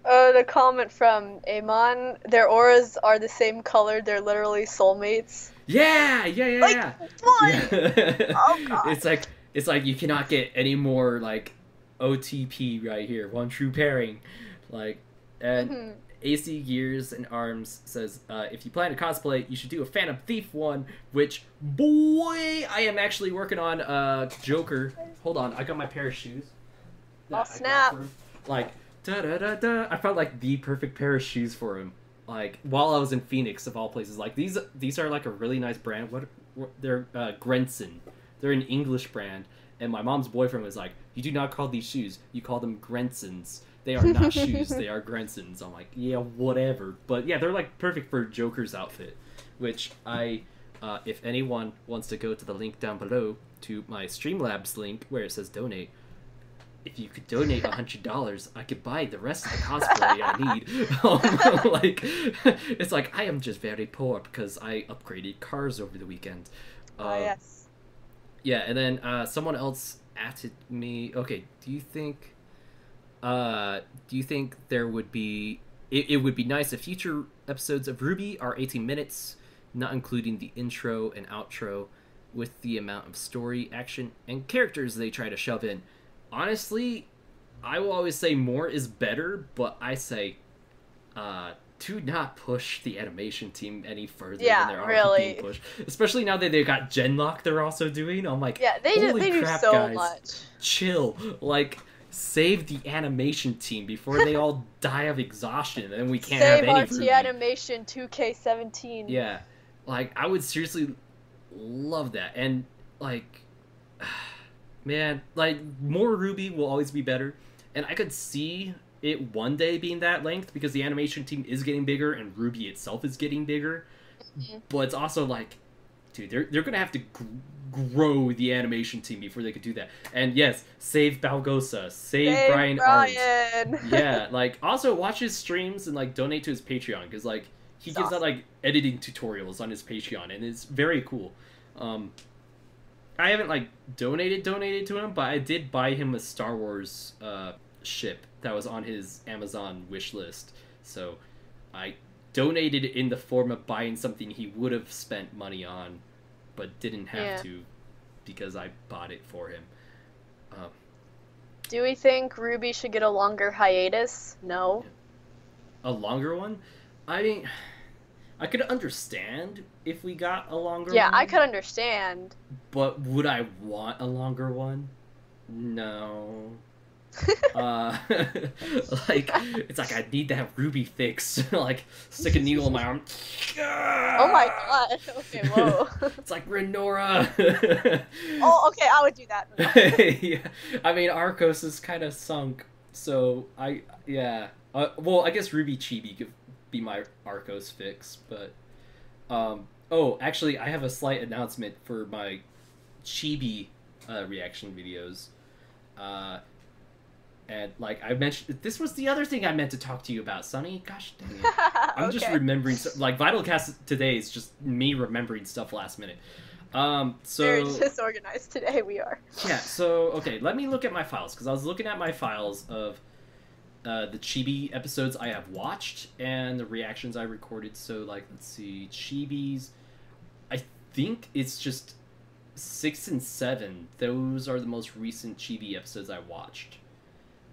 The comment from Amon, their auras are the same color, they're literally soulmates. Yeah. Like, what? Yeah. Oh, God. It's like you cannot get any more like OTP right here. One true pairing, like, and AC Gears and Arms says if you plan to cosplay, you should do a Phantom Thief one. Which, boy, I am actually working on Joker. Hold on, I got my pair of shoes. Oh, snap! Like, I found like the perfect pair of shoes for him. Like while I was in Phoenix, of all places. Like these are like a really nice brand. What they're Grenson. They're an English brand. And my mom's boyfriend was like, "You do not call these shoes. You call them Grensons. They are not shoes. They are Grensons." I'm like, "Yeah, whatever." But yeah, they're like perfect for Joker's outfit. Which if anyone wants to go to the link down below to my Streamlabs link where it says donate, if you could donate $100, I could buy the rest of the cosplay I need. Like, it's like I am just very poor because I upgraded cars over the weekend. Yes. Yeah, and then someone else asked me, okay, do you think there would be it would be nice if future episodes of RWBY are 18 minutes, not including the intro and outro, with the amount of story, action, and characters they try to shove in? Honestly, I will always say more is better, but I say to not push the animation team any further than they're already being pushed. Especially now that they've got Genlock they're also doing. I'm like, yeah, they do so guys, much. Chill. Like, save the animation team before they all die of exhaustion, and then we can't have any Save RT Animation 2K17. Yeah. Like, I would seriously love that. And, like, man, like, more RWBY will always be better. And I could see it one day being that length because the animation team is getting bigger and RWBY itself is getting bigger. But it's also like, dude, they're going to have to grow the animation team before they could do that. And yes, save Balgosa, save Brian Arns. Yeah, like, also watch his streams and, like, donate to his Patreon because, like, he gives out, like, editing tutorials on his Patreon, and it's very cool. I haven't, like, donated to him, but I did buy him a Star Wars ship that was on his Amazon wish list. So I donated in the form of buying something he would have spent money on, but didn't have to because I bought it for him. Do we think RWBY should get a longer hiatus? No. A longer one? I mean, I could understand if we got a longer one. Yeah, I could understand. But would I want a longer one? No. Like, it's like I need that RWBY fix. Like, stick a needle in my arm. Oh my god. Okay, whoa. It's like Renora. Oh, okay, I would do that. Yeah. I mean, Arcos is kind of sunk, so yeah. Well, I guess RWBY Chibi could be my Arcos fix, but oh, actually, I have a slight announcement for my Chibi reaction videos. And like I mentioned, this was the other thing I meant to talk to you about, Sunny. Gosh dang it! I'm just remembering. Like VYTALCast today is just me remembering stuff last minute. So Very disorganized today. We are. Yeah. So okay, let me look at my files because I was looking at my files of the Chibi episodes I have watched and the reactions I recorded. So like, let's see, Chibis. I think it's just 6 and 7. Those are the most recent Chibi episodes I watched.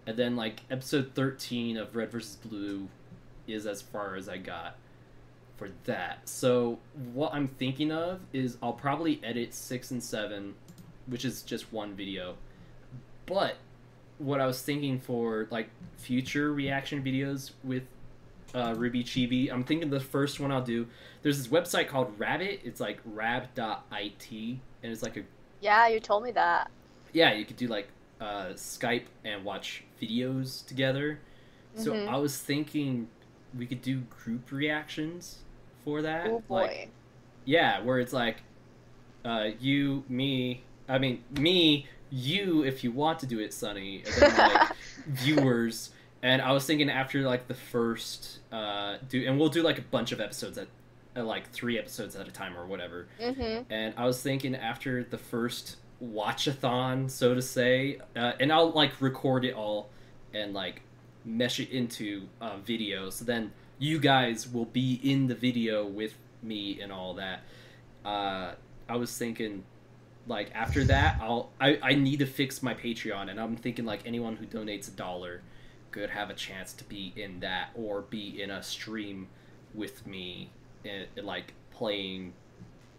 And then, like, episode 13 of Red vs. Blue is as far as I got for that. So, what I'm thinking of is I'll probably edit 6 and 7, which is just one video. But, what I was thinking for, like, future reaction videos with RWBY Chibi, I'm thinking the first one I'll do, there's this website called Rabbit. It's, like, rab.it, and it's, like, a... Yeah, you told me that. Yeah, you could do, like, Skype and watch videos together. So I was thinking we could do group reactions for that. Oh boy. Like, yeah, where it's like you, me, I mean me, you if you want to do it, Sunny, and then like viewers. And I was thinking after like the first and we'll do like a bunch of episodes at like 3 episodes at a time or whatever. And I was thinking after the first watch-a-thon, so to say, and I'll like record it all and like mesh it into video, so then you guys will be in the video with me and all that. I was thinking like after that I need to fix my Patreon, and I'm thinking like anyone who donates $1 could have a chance to be in that or be in a stream with me in like playing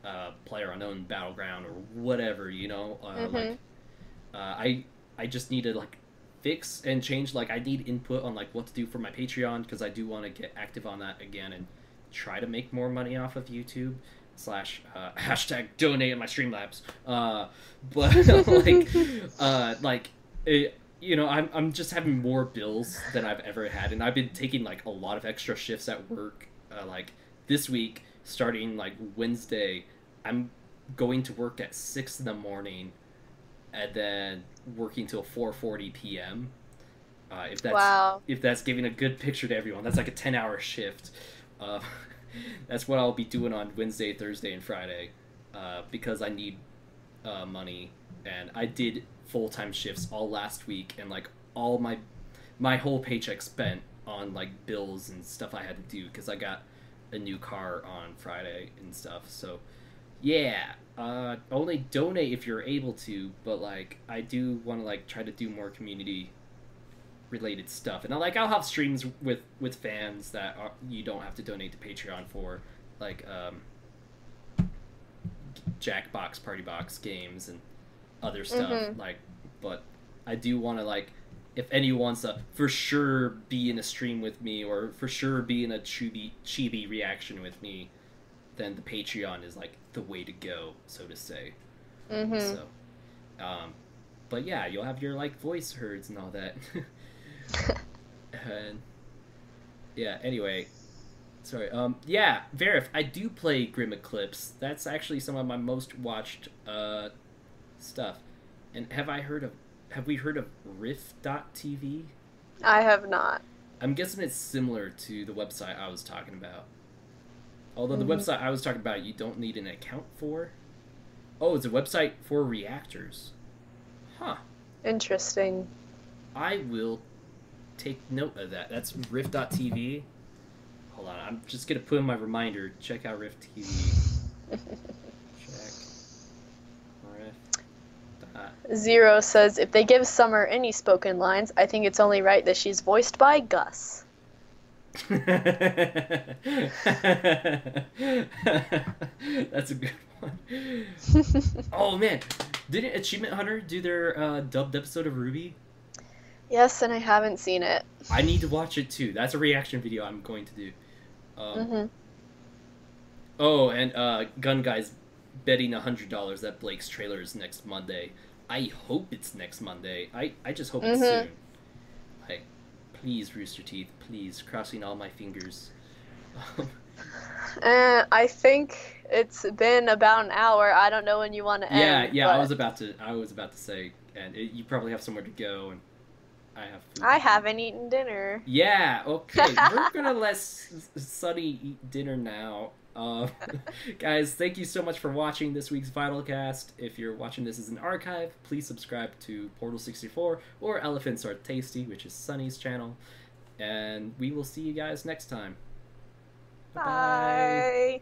PlayerUnknown Battleground or whatever, you know. I just need to like fix and change. Like I need input on like what to do for my Patreon, because I do want to get active on that again and try to make more money off of YouTube / hashtag donate in my Streamlabs. But like you know, I'm just having more bills than I've ever had, and I've been taking like a lot of extra shifts at work. Like this week, starting like Wednesday, I'm going to work at 6 in the morning and then working till 4:40 p.m. If that's giving a good picture to everyone, that's like a 10-hour shift. That's what I'll be doing on Wednesday, Thursday, and Friday, because I need money, and I did full-time shifts all last week, and like all my whole paycheck spent on like bills and stuff I had to do because I got a new car on Friday and stuff. So yeah, only donate if you're able to, but like I do want to like try to do more community related stuff, and I'll have streams with fans that you don't have to donate to Patreon for, like Jackbox Party Box games and other stuff. Like, but I do want to like, if anyone wants to for sure be in a stream with me or for sure be in a chibi reaction with me, then the Patreon is like the way to go, so to say. So, but yeah, you'll have your like voice heard and all that. And yeah, anyway, sorry. Yeah, Verif, I do play Grim Eclipse. That's actually some of my most watched stuff. And have we heard of Riff.tv? I have not. I'm guessing it's similar to the website I was talking about. Although the website I was talking about, you don't need an account for. Oh, it's a website for reactors. Huh. Interesting. I will take note of that. That's Riff.tv. Hold on, I'm just going to put in my reminder. Check out Riff.tv. Zero says, if they give Summer any spoken lines, I think it's only right that she's voiced by Gus. That's a good one. Oh man, didn't Achievement Hunter do their dubbed episode of RWBY? Yes, and I haven't seen it. I need to watch it too. That's a reaction video I'm going to do. Oh, and Gun Guy's betting $100 that Blake's trailer is next Monday. I hope it's next Monday. I just hope it's soon. Like, please, Rooster Teeth, please, crossing all my fingers. I think it's been about an hour. I don't know when you want to Yeah, end, yeah. I but was about to. I was about to say, and you probably have somewhere to go, and I have food I to eat. haven't eaten dinner. Yeah. Okay. We're gonna let Sunny eat dinner now. Guys, thank you so much for watching this week's VYTALcast. If you're watching this as an archive, please subscribe to Portal 64 or Elephants Are Tasty, which is Sunny's channel. And we will see you guys next time. Bye bye. Bye.